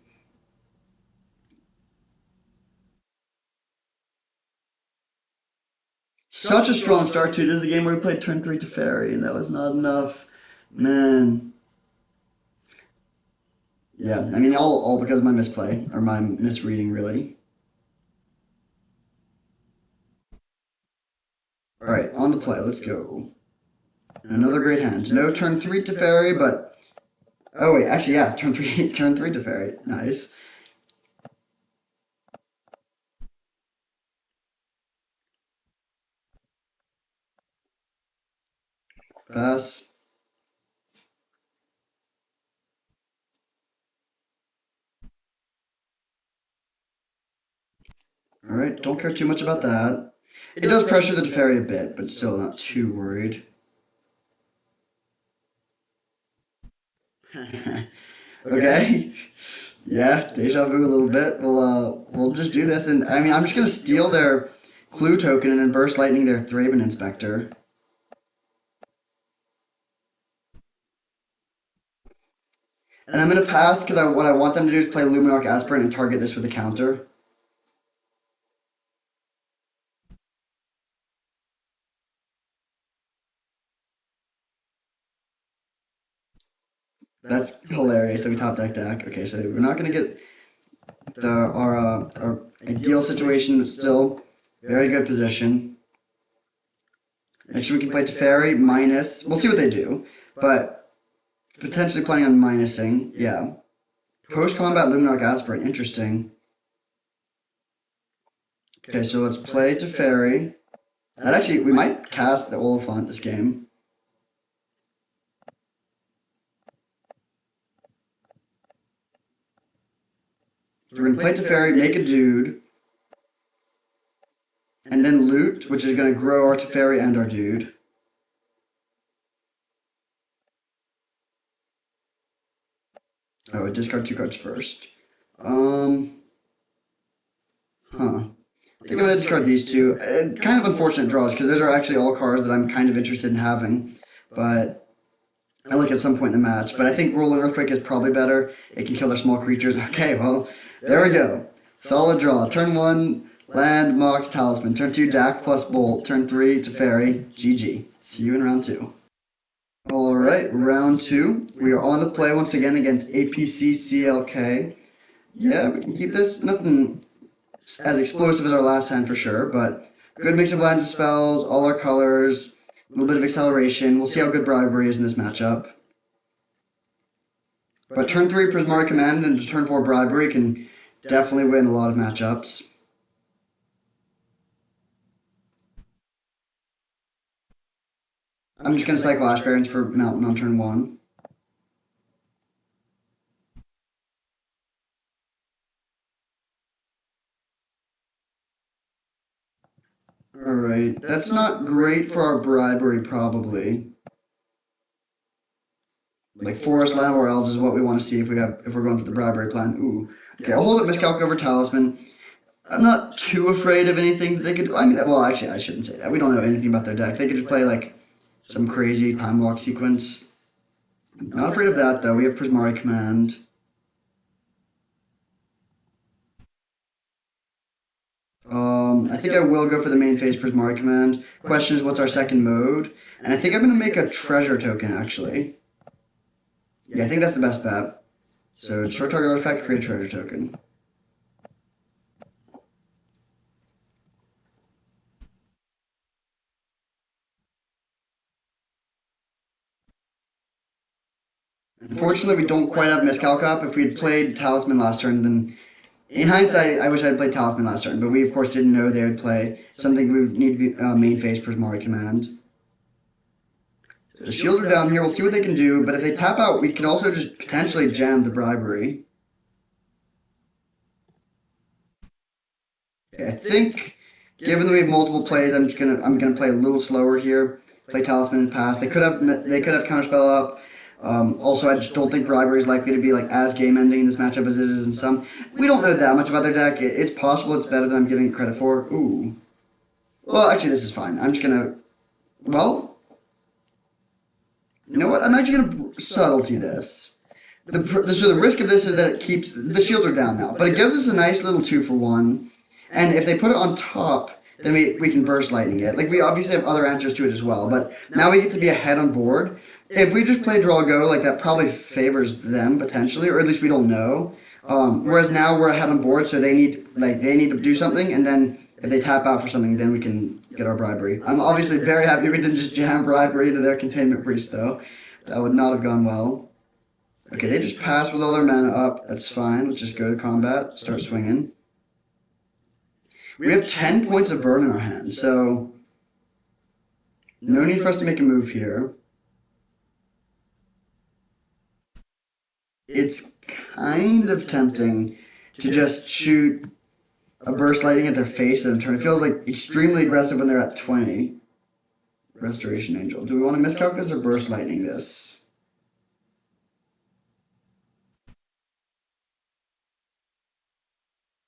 S1: Such a strong start too. This is a game where we played turn 3 Teferi, and that was not enough. Man. Yeah, I mean, all because of my misplay, or my misreading, really. Alright, on the play, let's go. Another great hand. No turn 3 Teferi, but... Oh wait, actually, yeah, turn 3 Teferi. Nice. Pass. Alright, don't care too much about that. It does pressure the Teferi a bit, but still not too worried. Okay. Yeah, deja vu a little bit. We'll just do this, and I mean, I'm just gonna steal their clue token and then burst lightning their Thraben Inspector. And I'm gonna pass because what I want them to do is play Luminarch Aspirant and target this with a counter. That's hilarious that we top deck deck. Okay, so we're not gonna get our ideal situation, but still very good position. Next we can play Teferi minus. We'll see what they do, but potentially planning on minusing. Yeah. Post combat Luminarch Aspirant, interesting. Okay, so let's play Teferi. That actually, we might cast the Oliphant this game. So we're gonna play Teferi, make a dude, and then loot, which is gonna grow our Teferi and our dude. Oh, discard 2 cards first. I think I'm gonna discard these two. Kind of unfortunate draws, because those are actually all cards that I'm kind of interested in having. But I like at some point in the match. But I think Rolling Earthquake is probably better. It can kill their small creatures. Okay, well, there we go. Solid draw. Turn 1, land, Mox, Talisman. Turn 2, Dak plus Bolt. Turn 3, Teferi. GG. See you in round 2. Alright, round 2. We are on the play once again against APC CLK. Yeah, we can keep this. Nothing as explosive as our last hand for sure, but good mix of lands and spells, all our colors, a little bit of acceleration. We'll see how good Bribery is in this matchup. But turn 3 Prismari Command and turn 4 Bribery can definitely win a lot of matchups. I'm just going to cycle Ash Barrens for Mountain on turn 1. Alright, that's not great for our Bribery, probably. Like Forest, Land, or Elves is what we want to see if we're going for the Bribery plan. Ooh. Okay, I'll hold up Miscalc over Talisman. I'm not too afraid of anything they could. I mean, well, actually, I shouldn't say that. We don't know anything about their deck. They could just play like some crazy Time Walk sequence. Not afraid of that though. We have Prismari Command. I think I will go for the main phase Prismari Command. Question is, what's our second mode? And I think I'm gonna make a treasure token actually. Yeah, I think that's the best bet. So short target artifact, create a treasure token. Unfortunately, we don't quite have Miscalc up. If we had played Talisman last turn, then in hindsight, I wish I had played Talisman last turn. But we, of course, didn't know they would play something we would need to be main phase Prismari Command. So the shields are down here. We'll see what they can do. But if they tap out, we can also just potentially jam the Bribery. Okay, I think, given that we have multiple plays, I'm gonna play a little slower here. Play Talisman and pass. They could have Counterspell up. Also, I just don't think Bribery is likely to be like as game-ending in this matchup as it is in some. We don't know that much about their deck. It's possible it's better than I'm giving it credit for. Ooh. Well, actually, this is fine. I'm just gonna. Well. You know what? I'm actually going to subtlety this. So the risk of this is that it keeps the shields are down now, but it gives us a nice little 2-for-1. And if they put it on top, then we can burst lightning it. Like we obviously have other answers to it as well, but now we get to be ahead on board. If we just play draw go, like that probably favors them potentially, or at least we don't know. Whereas now we're ahead on board, so they need to do something, and then if they tap out for something, then we can get our bribery. I'm obviously very happy we didn't just jam bribery into their containment priest though. That would not have gone well. Okay, they just pass with all their mana up. That's fine. Let's just go to combat, start swinging. We have 10 points of burn in our hand, so no need for us to make a move here. It's kind of tempting to just shoot a burst lightning at their face and turn. It feels like extremely aggressive when they're at 20. Restoration Angel. Do we want to miscalc this or burst lightning this?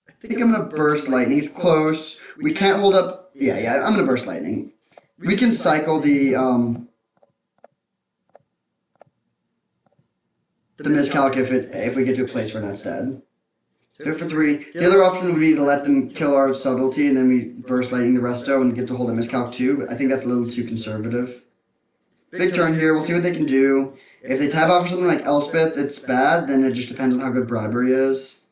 S1: I think I'm going to burst lightning. It's close. We can't hold up. Yeah, I'm going to burst lightning. We can cycle the miscalc if we get to a place where that's dead. 2-for-3. The other option would be to let them kill our subtlety and then we burst lightning the resto and get to hold a miscalc too, but I think that's a little too conservative. Big turn here. We'll see what they can do. If they tap out for something like Elspeth, it's bad. Then it just depends on how good bribery is.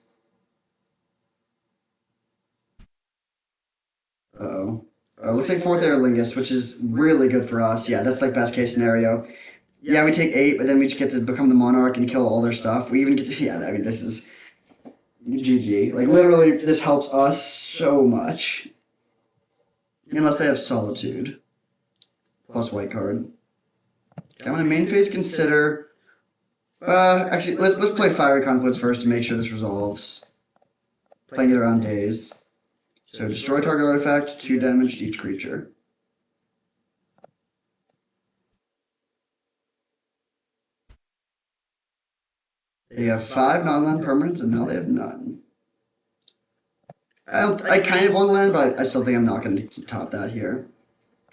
S1: Uh-oh. Looks like 4th Air Lingus, which is really good for us. Yeah, that's like best case scenario. Yeah, we take 8, but then we just get to become the Monarch and kill all their stuff. We even get to, yeah, I mean, this is GG. Like, literally, this helps us so much. Unless they have Solitude. Plus white card. Okay, I'm going to main phase consider. Actually, let's play Fiery Confluence first to make sure this resolves. Playing it around days. So destroy target artifact, 2 damage to each creature. They have 5 non-land permanents, and now they have none. I kind of want to land, but I still think I'm not going to top that here.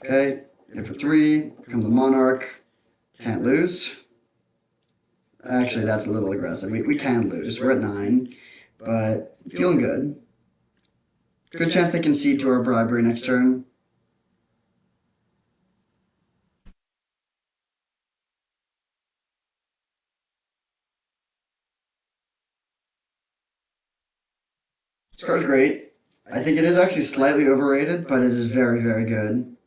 S1: Okay, 8-for-3, become the Monarch. Can't lose. Actually, that's a little aggressive. We can lose. We're at 9, but feeling good. Good chance they concede to our bribery next turn. This card's great. I think it is actually slightly overrated, but it is very, very good.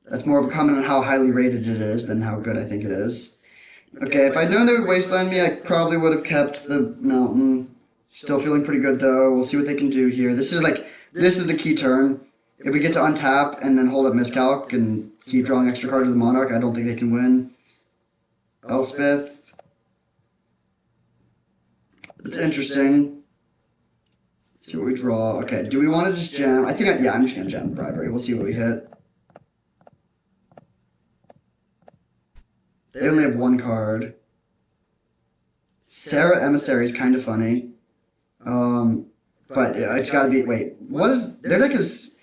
S1: That's more of a comment on how highly rated it is than how good I think it is. Okay, if I'd known they would wasteland me, I probably would have kept the mountain. Still feeling pretty good though. We'll see what they can do here. This is the key turn. If we get to untap and then hold up miscalc and keep drawing extra cards with the Monarch, I don't think they can win. Elspeth. It's interesting. See what we draw. Okay, do we want to just jam? I'm just going to jam bribery. We'll see what we hit. They only have 1 card. Sarah Emissary is kind of funny. But it's got to be... Wait, what is... Their deck is...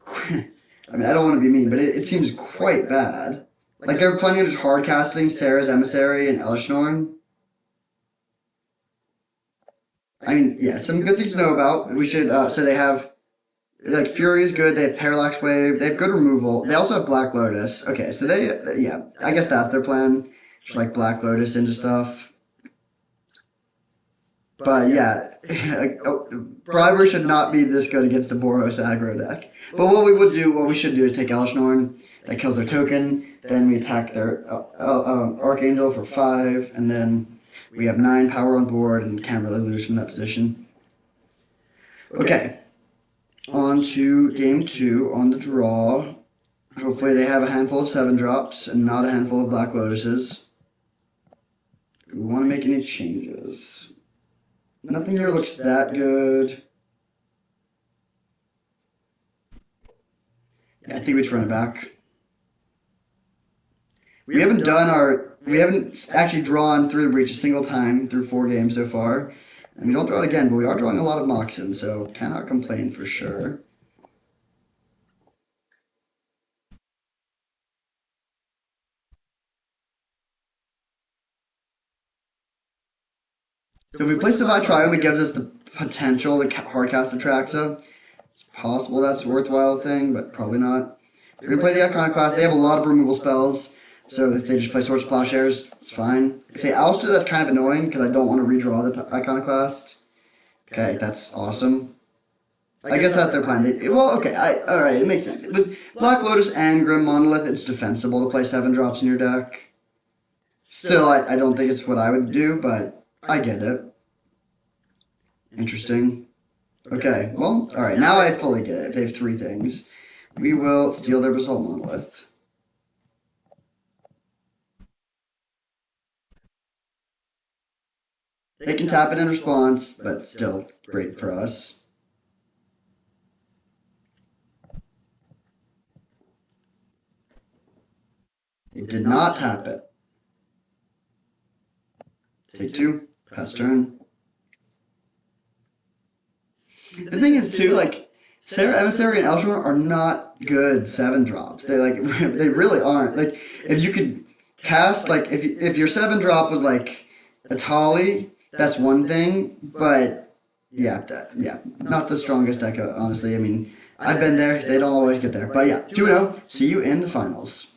S1: I mean, I don't want to be mean, but it seems quite bad. Like, they're planning on just hard casting Sarah's Emissary and Elishnorn. I mean, yeah, some good things to know about. We should, so they have, like, Fury is good, they have Parallax Wave, they have good removal, they also have Black Lotus. Okay, so I guess that's their plan, just like Black Lotus into stuff. But yeah, bribery should not be this good against the Boros aggro deck. But what we should do is take Elishnorn, that kills their token, then we attack their Archangel for 5, and then we have 9 power on board and can't really lose from that position. Okay. On to game 2 on the draw. Hopefully they have a handful of 7-drops and not a handful of Black Lotuses. Do we want to make any changes? Nothing here looks that good. Yeah, I think we just run it back. We haven't actually drawn through the breach a single time through 4 games so far. And we don't draw it again, but we are drawing a lot of Moxen, so cannot complain for sure. So if we play Savai Triome, it gives us the potential to hardcast Atraxa. It's possible that's a worthwhile thing, but probably not. So we're going to play the Iconoclast. They have a lot of removal spells, so if they just play Swords of Plowshares, it's fine. If they oust it, that's kind of annoying, because I don't want to redraw the Iconoclast. Okay, that's awesome. I guess that's their plan. Okay, alright, it makes sense. With Black Lotus and Grim Monolith, it's defensible to play 7 drops in your deck. Still, I don't think it's what I would do, but I get it. Interesting. Okay, well, alright, now I fully get it. They have 3 things. We will steal their Basalt Monolith. They can tap it in response, but still great for us. They did not tap it. Take 2, pass turn. The thing is, too, like, Sarah Emissary and Elshorn are not good 7 drops. They they really aren't. Like, if you could cast, like, if your 7 drop was like a Tali, that's one thing. But yeah, not the strongest deck, honestly. I mean, I've been there. They don't always get there. But yeah, 2-0. See you in the finals.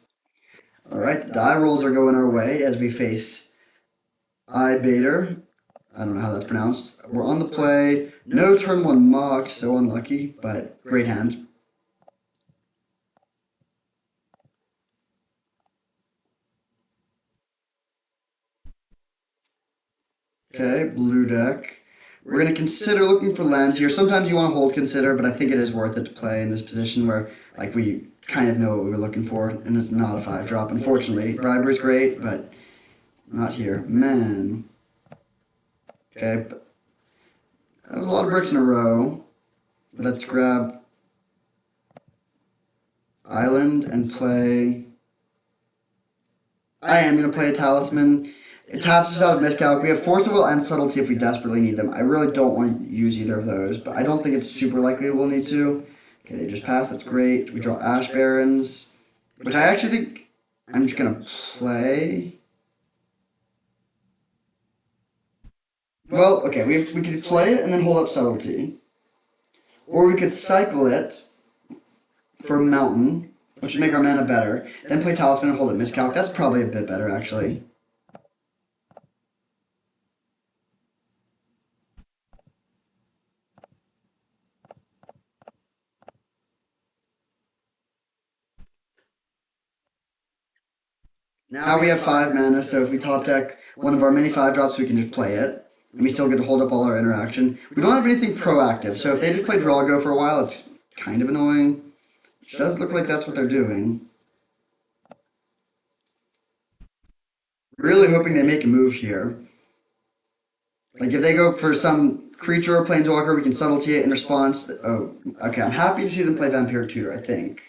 S1: All right, the die rolls are going our way as we face Bader. I don't know how that's pronounced. We're on the play. No turn 1 Mox, so unlucky, but great hand. Okay, blue deck. We're going to consider looking for lands here. Sometimes you want to hold consider, but I think it is worth it to play in this position where like we kind of know what we were looking for, and it's not a 5-drop, unfortunately. Bribery's great, but not here. Man. Okay, but that was a lot of bricks in a row. Let's grab Island and play... I am going to play a Talisman. It taps us out of Miscalc. We have Force of Will and Subtlety if we desperately need them. I really don't want to use either of those, but I don't think it's super likely we'll need to. Okay, they just passed. That's great. We draw Ash Barrens, which I actually think I'm just going to play. Well, okay, we could play it and then hold up Subtlety. Or we could cycle it for Mountain, which would make our mana better. Then play Talisman and hold it Miscalc. That's probably a bit better, actually. Now we have 5 mana, so if we top deck one of our many 5-drops, we can just play it. And we still get to hold up all our interaction. We don't have anything proactive, so if they just play Draw-Go for a while, it's kind of annoying. Which does look like that's what they're doing. Really hoping they make a move here. Like if they go for some creature or planeswalker, we can subtlety it in response. Oh, okay, I'm happy to see them play Vampiric Tutor, I think.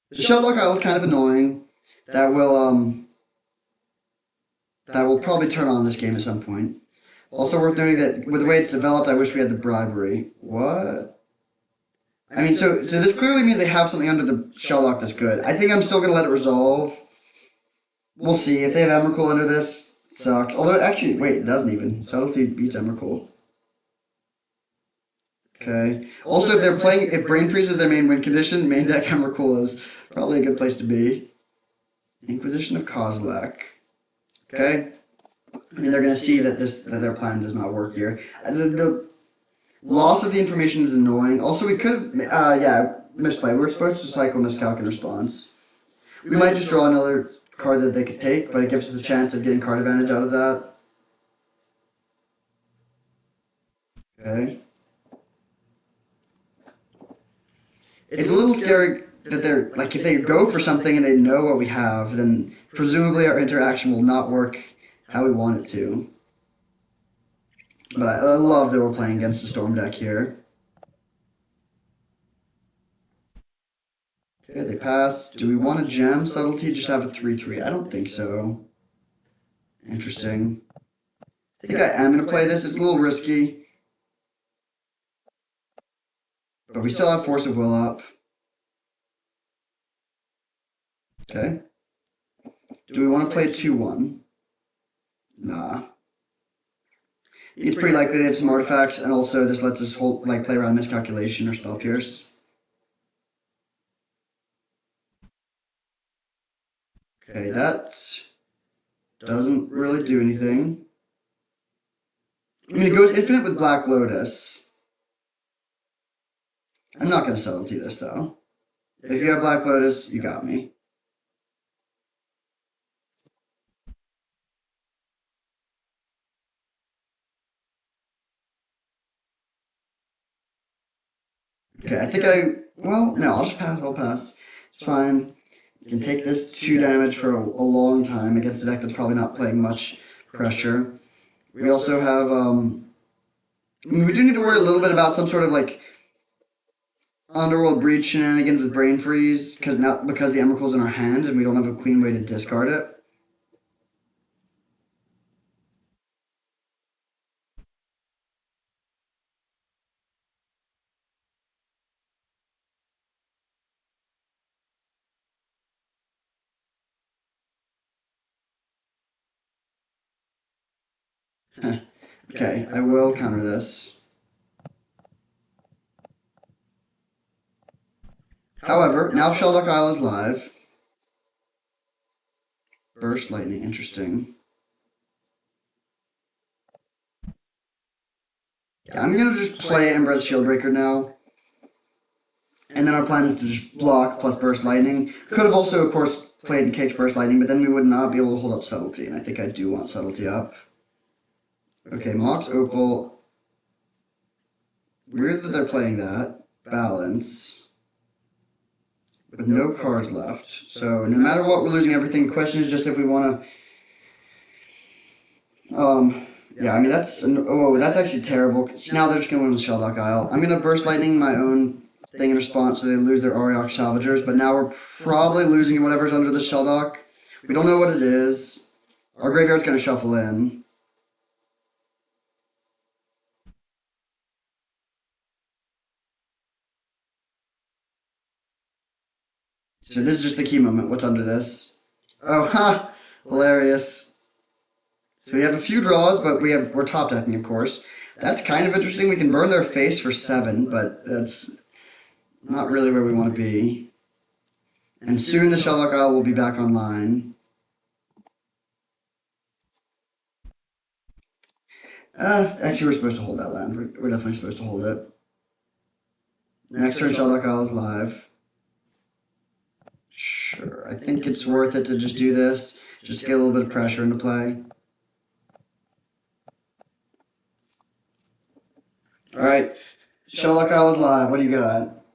S1: The Shelldock Isle is kind of annoying. That will probably turn on this game at some point. Also worth noting that with the way it's developed, I wish we had the bribery. What? I mean, so this clearly means they have something under the Shelldock that's good. I think I'm still going to let it resolve. We'll see. If they have Emrakul under this, sucks. Although, actually, wait, it doesn't even. Subtlety beats Emrakul. Okay. Also, if Brain Freeze is their main win condition, main deck Emrakul is probably a good place to be. Inquisition of Kozilek. Okay. I mean, they're going to see that their plan does not work here. The loss of the information is annoying. Also, we could have, misplay. We're supposed to cycle Miscalc in response. We might just draw another card that they could take, but it gives us a chance of getting card advantage out of that. Okay. It's a little scary that they're, like, if they go for something and they know what we have, then presumably our interaction will not work how we want it to. But I love that we're playing against the Storm deck here. Okay, they pass. Do we want a gem subtlety? Just have a 3/3. I don't think so. Interesting. I think I am going to play this. It's a little risky. But we still have Force of Will up. Okay. Do we want to play 2-1? Nah. It's pretty likely they have some artifacts, and also this lets us play around miscalculation or spell pierce. Okay, that doesn't really do anything. I mean, it goes infinite with Black Lotus. I'm not going to subtlety this, though. If you have Black Lotus, you got me. Okay, I think well, no, I'll just pass, I'll pass. It's fine. You can take this 2 damage for a long time against a deck that's probably not playing much pressure. We also have, I mean, we do need to worry a little bit about some sort of, Underworld Breach shenanigans with Brain Freeze, because the Emrakul's in our hand and we don't have a Queen way to discard it. Okay, I will counter this. However, now Sheldock Isle is live. Burst Lightning, interesting. Yeah, I'm gonna just play Ember Shieldbreaker now. And then our plan is to just block plus Burst Lightning. Could have also, of course, played Cage Burst Lightning, but then we would not be able to hold up Subtlety, and I think I do want Subtlety up. Okay, Mox Opal. Weird that they're playing that. Balance. With no cards left. So no matter what, we're losing everything. The question is just if we want to... yeah, I mean, that's actually terrible. Now they're just going to win with Sheldock Isle. I'm going to Burst Lightning my own thing in response so they lose their Auriok Salvagers, but now we're probably losing whatever's under the Sheldock. We don't know what it is. Our graveyard's going to shuffle in. So this is just the key moment. What's under this? Oh, ha! Hilarious. So we have a few draws, but we're top decking, of course. That's kind of interesting. We can burn their face for 7, but that's not really where we want to be. And soon the Sheldock Isle will be back online. Actually, we're supposed to hold that land. We're definitely supposed to hold it. Next turn, Sheldock Isle is live. Sure, I think it's worth it to just do this, just to get a little bit of pressure into play. Alright, Sheldock Isle is live. What do you got?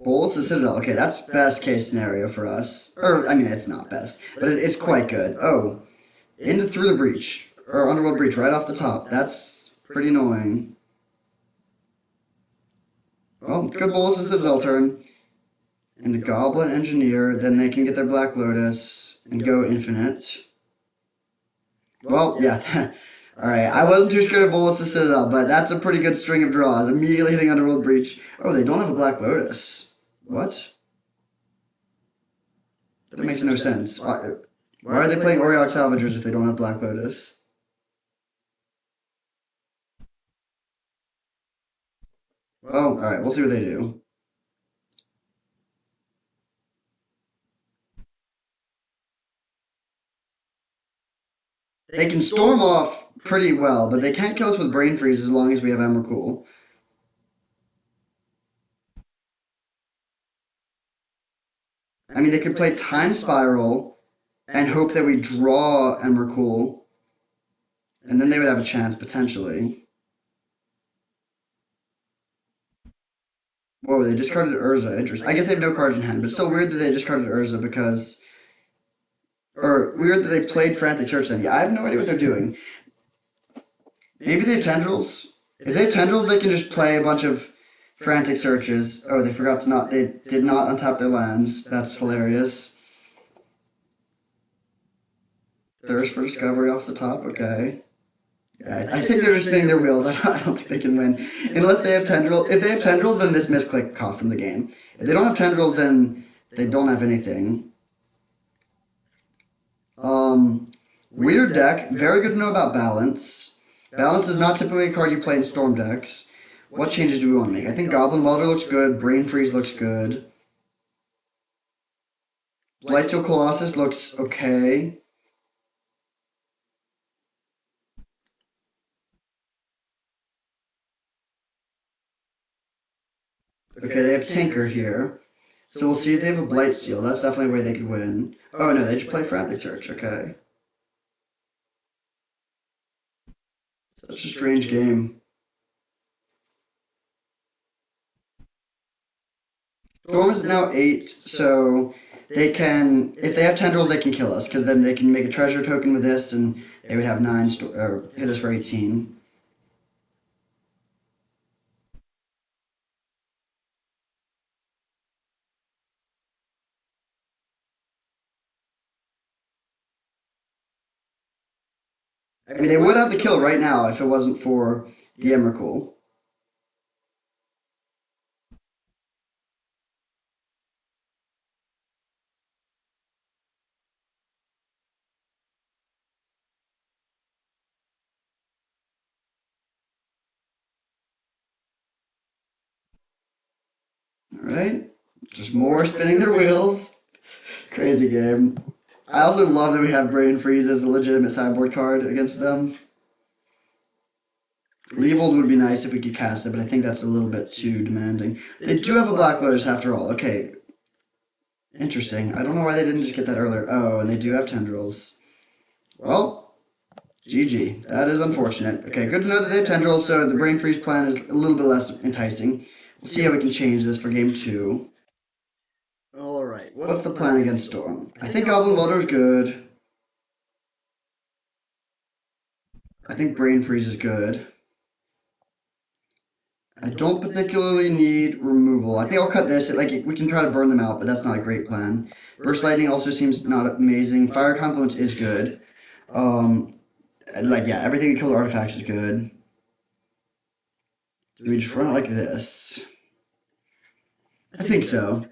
S1: Bullets the Citadel. Okay, that's best case scenario for us. Or, I mean, it's not best, but it's quite good. Oh, through the breach. Or Underworld Breach right off the top. That's pretty annoying. Well, good Bullets the Citadel turn. And the Goblin Engineer, then they can get their Black Lotus and go infinite. Well, yeah. Alright, I wasn't too scared of Bullets the Citadel, but that's a pretty good string of draws. Immediately hitting Underworld Breach. Oh, they don't have a Black Lotus. What? That makes no sense. Why are they playing Auriok Salvagers if they don't have Black Lotus? Well, alright, we'll see what they do. They can storm off pretty well, but they can't kill us with Brain Freeze as long as we have Emrakul. I mean, they could play Time Spiral and hope that we draw Emrakul, and then they would have a chance, potentially. Whoa, they discarded Urza. Interesting. I guess they have no cards in hand, but it's still weird that they discarded Urza because... Or, weird that they played Frantic Church then. Yeah, I have no idea what they're doing. Maybe they have Tendrils? If they have Tendrils, they can just play a bunch of Frantic Searches. Oh, they forgot to they did not untap their lands. That's hilarious. Thirst for Discovery off the top, okay. I think they're just spinning their wheels. I don't think they can win. Unless they have tendrils. If they have tendrils, then this misclick cost them the game. If they don't have tendrils, then they don't have anything. Weird deck. Very good to know about balance. Balance is not typically a card you play in storm decks. What changes do we want to make? I think Goblin Welder looks good. Brain Freeze looks good. Blightsteel Colossus looks okay. Okay, they have Tinker here. So we'll see if they have a Blightsteel. That's definitely a way they could win. Oh no, they just play Frantic Search. Okay. Such a strange game. Storm is now 8, so they can, if they have tendrils, they can kill us, because then they can make a treasure token with this, and they would have 9, or hit us for 18. I mean, they would have the kill right now if it wasn't for the Emrakul. Alright, just more spinning their wheels. Crazy game. I also love that we have Brain Freeze as a legitimate sideboard card against them. Leavold would be nice if we could cast it, but I think that's a little bit too demanding. They do have a Black Lotus after all. Okay. Interesting. I don't know why they didn't just get that earlier. Oh, and they do have tendrils. Well, GG. That is unfortunate. Okay, good to know that they have tendrils, so the Brain Freeze plan is a little bit less enticing. We'll see how we can change this for game 2. Alright, what's the plan against Storm? I think Goblin Welder is good. I think Brain Freeze is good. I don't particularly need removal. I think I'll cut this. Like, we can try to burn them out, but that's not a great plan. Burst Lightning also seems not amazing. Fire Confluence is good. Yeah, everything that kills artifacts is good. Do we just run it like this? I think so.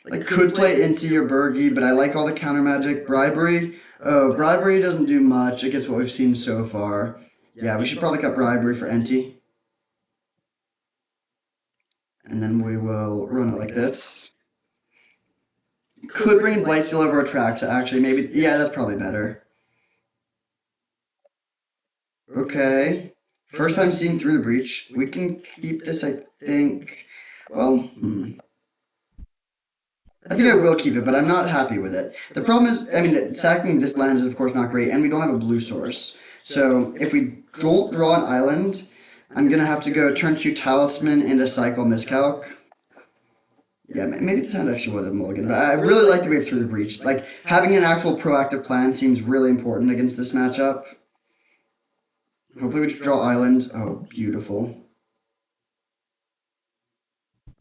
S1: Like, could play into your Burgie, but I like all the counter magic. Bribery? Oh, Bribery doesn't do much against what we've seen so far. Yeah, we should probably cut Bribery for Enti. And then we will run it like this. Could bring Blightsteel over Atraxa, actually. Maybe, yeah, that's probably better. Okay. First time seeing through the breach. We can keep this, I think. Well, I think I will keep it, but I'm not happy with it. The problem is, I mean, sacking this land is of course not great, and we don't have a blue source. So if we don't draw an island, I'm going to have to go turn 2 Talisman into Cycle Miscalc. Yeah, maybe this hand actually was a mulligan, but I really like the way through the breach. Like, having an actual proactive plan seems really important against this matchup. Hopefully we just draw island. Oh, beautiful.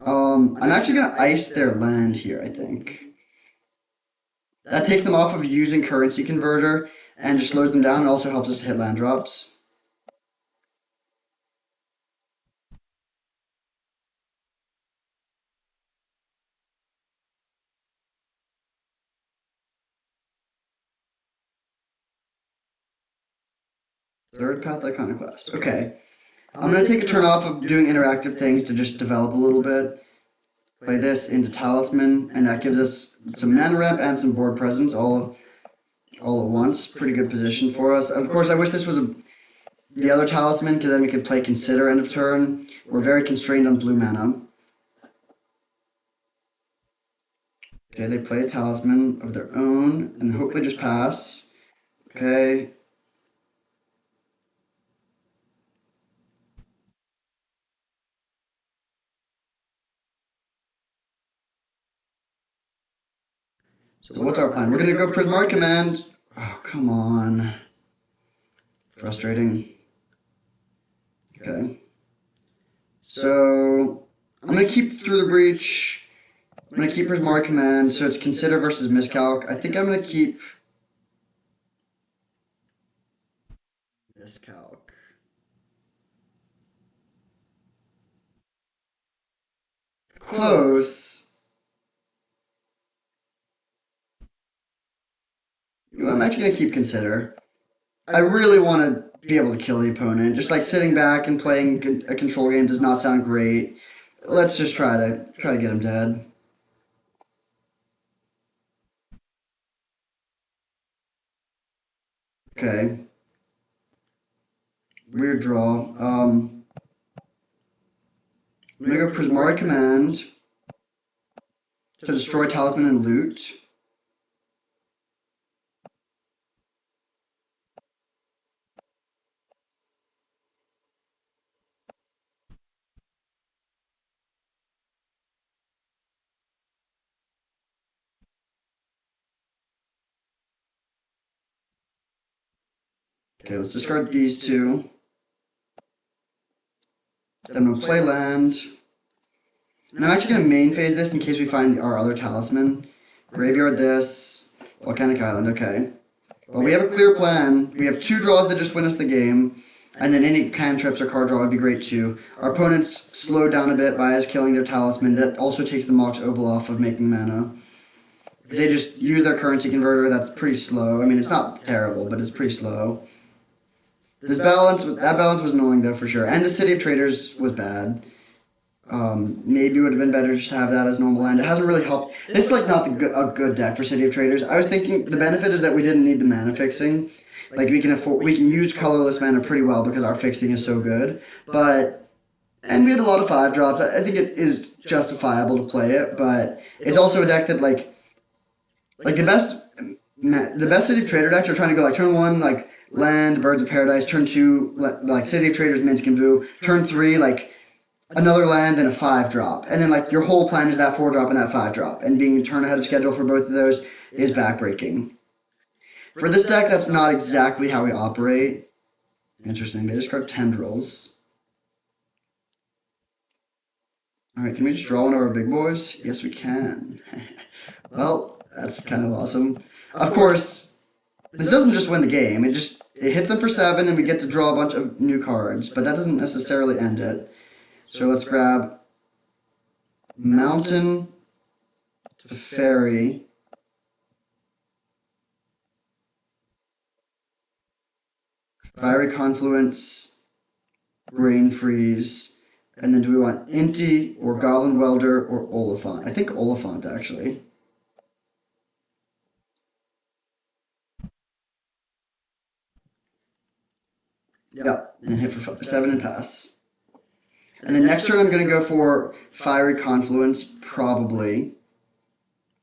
S1: I'm actually going to ice their land here, I think. That takes them off of using Currency Converter and just slows them down and also helps us hit land drops. Third Path Iconoclast. Okay. I'm going to take a turn off of doing interactive things to just develop a little bit. Play this into Talisman, and that gives us some mana ramp and some board presence all at once. Pretty good position for us. Of course, I wish this was the other Talisman, because then we could play Consider end of turn. We're very constrained on blue mana. Okay, they play a Talisman of their own, and hopefully just pass. Okay. So what's our plan? We're going to go Prismari Command. Oh, come on. Frustrating. Okay. So I'm going to keep Through the Breach. I'm going to keep Prismari Command, so it's Consider versus Miscalc. I think I'm going to keep Miscalc. close. I'm actually going to keep consider. I really want to be able to kill the opponent. Just like sitting back and playing a control game does not sound great. Let's just try to get him dead. Okay. Weird draw. I'm gonna go Prismari Command to destroy Talisman and loot. Okay, let's discard these two. Then I'm gonna play land. And I'm actually gonna main phase this in case we find our other talisman. Graveyard this. Volcanic Island, okay. Well, we have a clear plan. We have 2 draws that just win us the game. And then any cantrips or card draw would be great too. Our opponents slow down a bit by us killing their talisman. That also takes the Mox Opal off of making mana. If they just use their currency converter, that's pretty slow. I mean, it's not terrible, but it's pretty slow. That balance was annoying though for sure. And the City of Traders was bad. Maybe it would have been better just to have that as normal land. It hasn't really helped. This is like not a good deck for City of Traders. I was thinking the benefit is that we didn't need the mana fixing. Like we can use colorless mana pretty well because our fixing is so good. And we had a lot of 5 drops. I think it is justifiable to play it, but it's also a deck that like the best City of Trader decks are trying to go like turn 1 like land Birds of Paradise, turn 2 like City of Traders Minsc and Boo, turn 3 like another land and a 5 drop. And then like your whole plan is that 4 drop and that 5 drop. And being a turn ahead of schedule for both of those is backbreaking. For this deck, that's not exactly how we operate. Interesting. They discard Tendrils. Alright, can we just draw one of our big boys? Yes, we can. Well, that's kind of awesome. Of course, this doesn't just win the game. It hits them for 7 and we get to draw a bunch of new cards. But that doesn't necessarily end it. So let's grab Mountain to Fairy. Fiery Confluence, Brain Freeze, and then do we want Inti or Goblin Welder or Oliphant? I think Oliphant actually. Yeah, and hit for 7 and pass. And then next turn I'm going to go for Fiery Confluence, probably,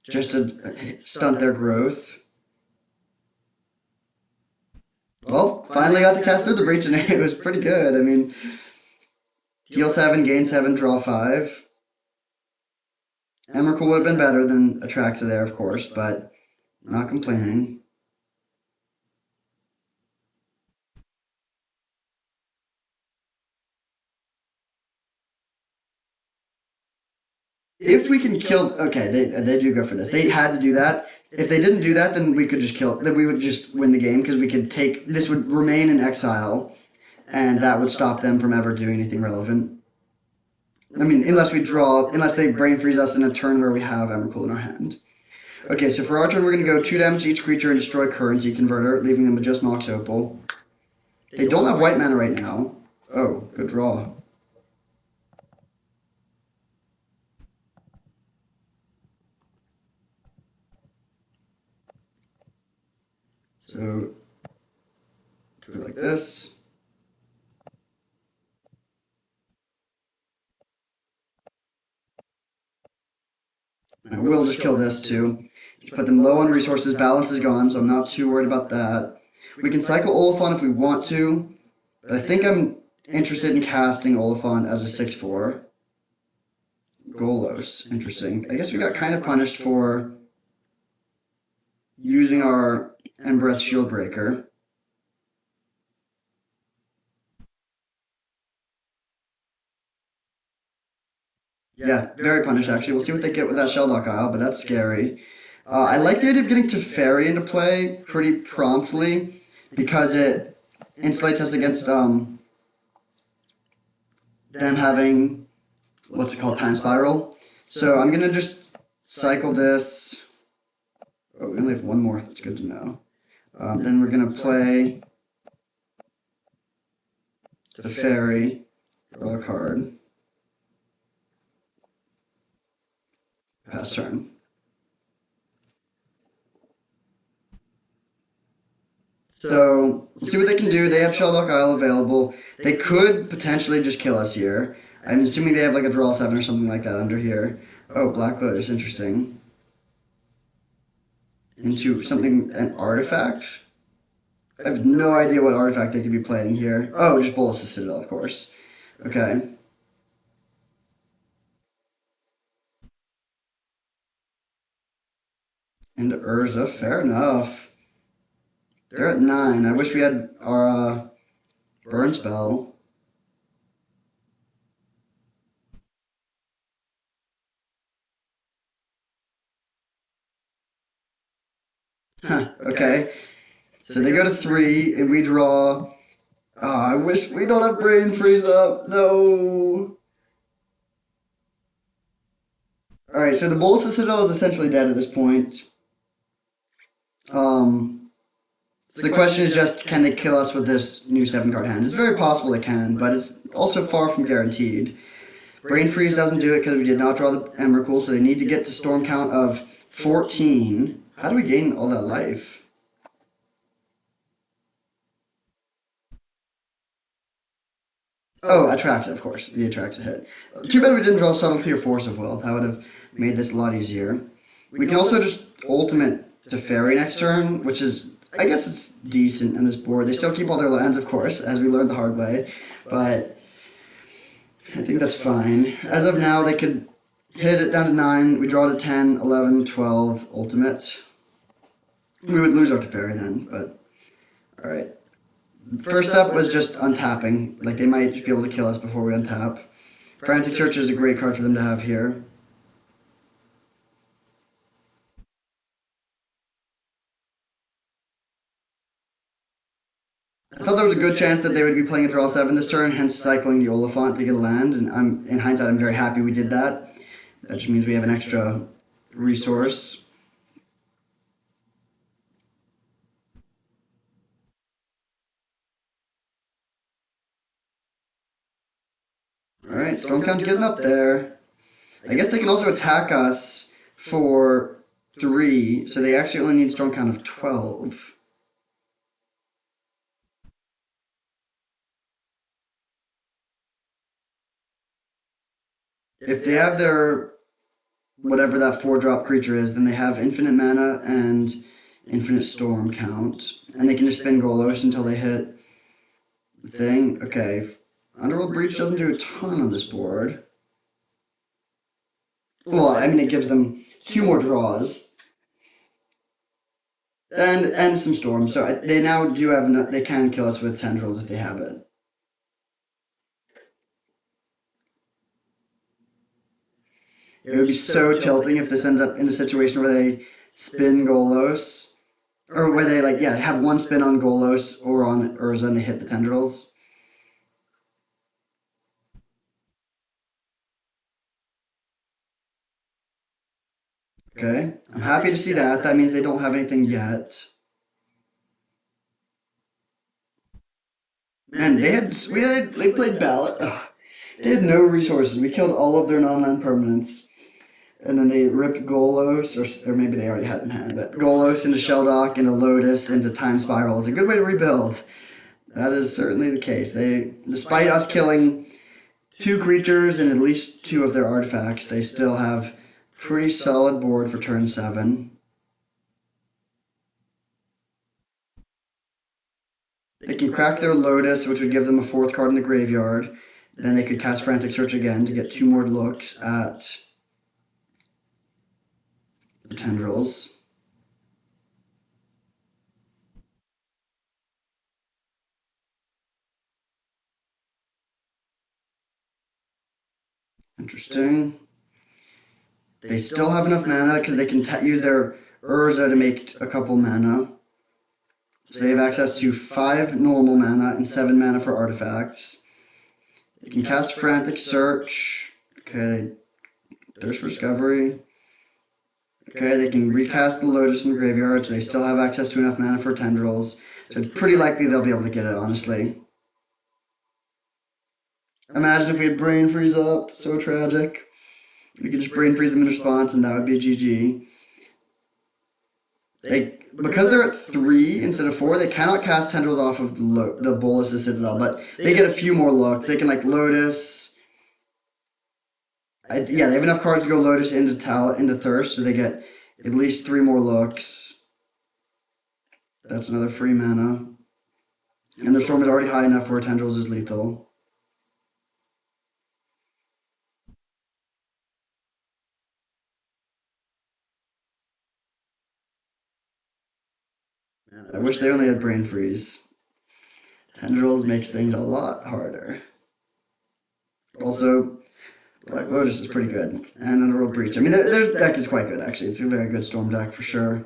S1: just to stunt their growth. Well, finally got to cast through the Breach and it was pretty good. I mean, deal 7, gain 7, draw 5. Emrakul would have been better than Atraxa there, of course, but not complaining. If we can kill, okay, they do go for this. They had to do that. If they didn't do that, then we could just kill. Then we would just win the game because we could take. This would remain in exile, and that would stop them from ever doing anything relevant. I mean, unless they brain freeze us in a turn where we have Emrakul in our hand. Okay, so for our turn, we're going to go 2 damage to each creature and destroy currency converter, leaving them with just Mox Opal. They don't have white mana right now. Oh, good draw. So, do it like this. I will just kill this too. Just put them low on resources, balance is gone, so I'm not too worried about that. We can cycle Oliphant if we want to, but I think I'm interested in casting Oliphant as a 6/4. Golos, interesting. I guess we got kind of punished for using our Embereth Shieldbreaker. Yeah, very punished actually. We'll see what they get with that Shelldock Isle, but that's scary. I like the idea of getting Teferi into play pretty promptly because it insulates us against them having, what's it called, Time Spiral. So I'm gonna just cycle this. Oh, we only have one more. That's good to know. Then we're gonna play the fairy, draw a card, pass turn. So we'll see what they can do. They have Shelldock Isle available. They could potentially just kill us here. I'm assuming they have like a draw 7 or something like that under here. Oh, Black Lotus, interesting. Into something, an artifact? I have no idea what artifact they could be playing here. Oh, just Bolas' Citadel, of course. Okay. And Urza, fair enough. They're at 9. I wish we had our burn spell. Huh, okay. So they go to 3, and we draw. Oh, I wish we don't have Brain Freeze up. No. Alright, so the Bolas' Citadel is essentially dead at this point. So the question is just, can they kill us with this new 7-card hand? It's very possible they can, but it's also far from guaranteed. Brain Freeze doesn't do it because we did not draw the Emrakul, so they need to get to storm count of 14. How do we gain all that life? Oh, Atraxa, of course. The Atraxa hit. Too bad we didn't draw Subtlety or Force of Will. That would have made this a lot easier. We can also just ultimate to Fairy next turn, which is, I guess it's decent on this board. They still keep all their lands, of course, as we learned the hard way, but I think that's fine. As of now, they could hit it down to 9. We draw to 10, 11, 12, ultimate. We would lose our Teferi then, but alright. First step was just untapping. Like, they might just be able to kill us before we untap. Frantic Church is a great card for them to have here. I thought there was a good chance that they would be playing a draw 7 this turn, hence cycling the Oliphant to get a land, and in hindsight, I'm very happy we did that. That just means we have an extra resource. Alright, Storm Count's getting up there. I guess they can also attack us for 3, so they actually only need Storm Count of 12. If they have their whatever that 4-drop creature is, then they have infinite mana and infinite storm count. And they can just spin Golos until they hit the thing. Okay. Underworld Breach doesn't do a ton on this board. Well, I mean, it gives them 2 more draws. And some storm. So they now do have enough, they can kill us with tendrils if they have it. It would be so tilting if this ends up in a situation where they spin Golos. Or where they, like, yeah, have one spin on Golos or on Urza and they hit the tendrils. Okay, I'm happy to see that. That means they don't have anything yet. Man, they played Ballot. Ugh. They had no resources. We killed all of their non-land permanents. And then they ripped Golos, or maybe they already had in hand, but Golos into Shelldock, into Lotus, into Time Spiral is a good way to rebuild. That is certainly the case. They, despite us killing 2 creatures and at least 2 of their artifacts, they still have pretty solid board for turn 7. They can crack their Lotus, which would give them a 4th card in the graveyard. Then they could cast Frantic Search again to get 2 more looks at the tendrils. Interesting. They still have enough mana because they can use their Urza to make a couple mana. So they have access to 5 normal mana and 7 mana for artifacts. They can cast Frantic Search. Okay, Thirst for Discovery. Okay, they can recast the Lotus in the graveyard, so they still have access to enough mana for Tendrils. So it's pretty likely they'll be able to get it, honestly. Imagine if we had Brain Freeze up. So tragic. We could just Brain Freeze them in response, and that would be a GG. Because they're at 3 instead of 4, they cannot cast Tendrils off of the Bolas' Citadel, but they get a few more looks. They can, like, Lotus. Yeah, they have enough cards to go Lotus into Thirst, so they get at least 3 more looks. That's another free mana. And their Storm is already high enough where Tendrils is lethal. Man, I wish they only had Brain Freeze. Tendrils makes things a lot harder. Also, Black Lotus is pretty good. And Underworld Breach. I mean, their deck is quite good, actually. It's a very good Storm deck, for sure.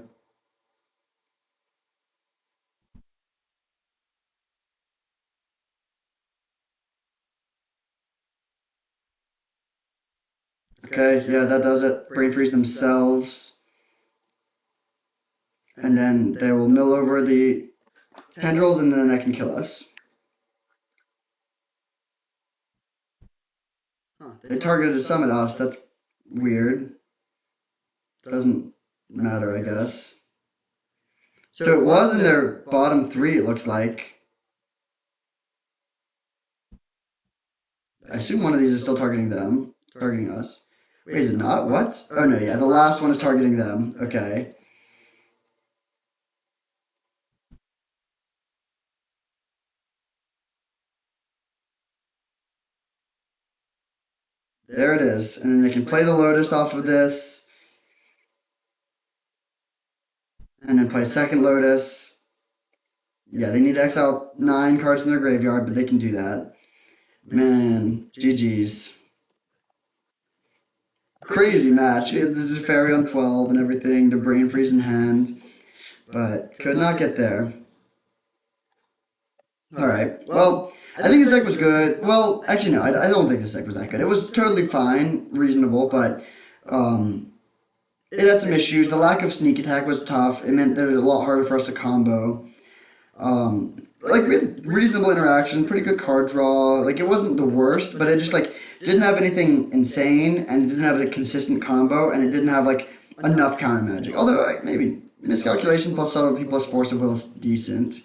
S1: Okay, yeah, that does it. Brain Freeze themselves. And then they will mill over the Tendrils, and then that can kill us. Huh. They targeted to summon us. That's weird. Doesn't matter, I guess. So it was in their bottom 3, it looks like. I assume one of these is still targeting them. Targeting us. Wait, is it not? What? Oh, no, yeah. The last one is targeting them. Okay. There it is. And then they can play the Lotus off of this. And then play second Lotus. Yeah, they need to exile 9 cards in their graveyard, but they can do that. Man, GG's. Crazy match. This is Fairy on 12 and everything, the Brain Freeze in hand. But could not get there. Alright, well, I think this deck was good. Well, actually, no, I don't think this deck was that good. It was totally fine, reasonable, but it had some issues. The lack of sneak attack was tough. It meant that it was a lot harder for us to combo. Like, we had reasonable interaction, pretty good card draw. Like, it wasn't the worst, but it just, like, didn't have anything insane, and it didn't have a consistent combo, and it didn't have, like, enough counter magic. Although, like, maybe Miscalculation plus Subtle P plus Force of Will is decent.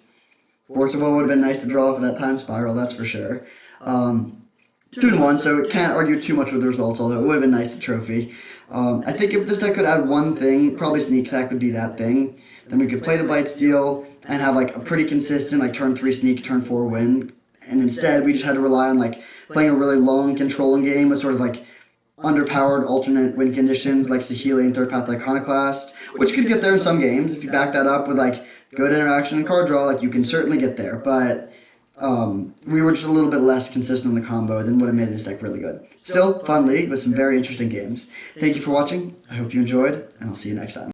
S1: Force of Will would have been nice to draw for that Time Spiral, that's for sure. 2-1, so it can't argue too much with the results, although it would have been nice to trophy. I think if this deck could add one thing, probably Sneak Attack would be that thing. Then we could play the Blightsteel and have like a pretty consistent like turn 3 sneak, turn 4 win. And instead we just had to rely on like playing a really long controlling game with sort of like underpowered alternate win conditions like Saheeli and Third Path Iconoclast, which could get there in some games. If you back that up with like good interaction and card draw, like you can certainly get there. But we were just a little bit less consistent on the combo than would have made this deck really good. Still, fun league with some very interesting games. Thank you for watching. I hope you enjoyed, and I'll see you next time.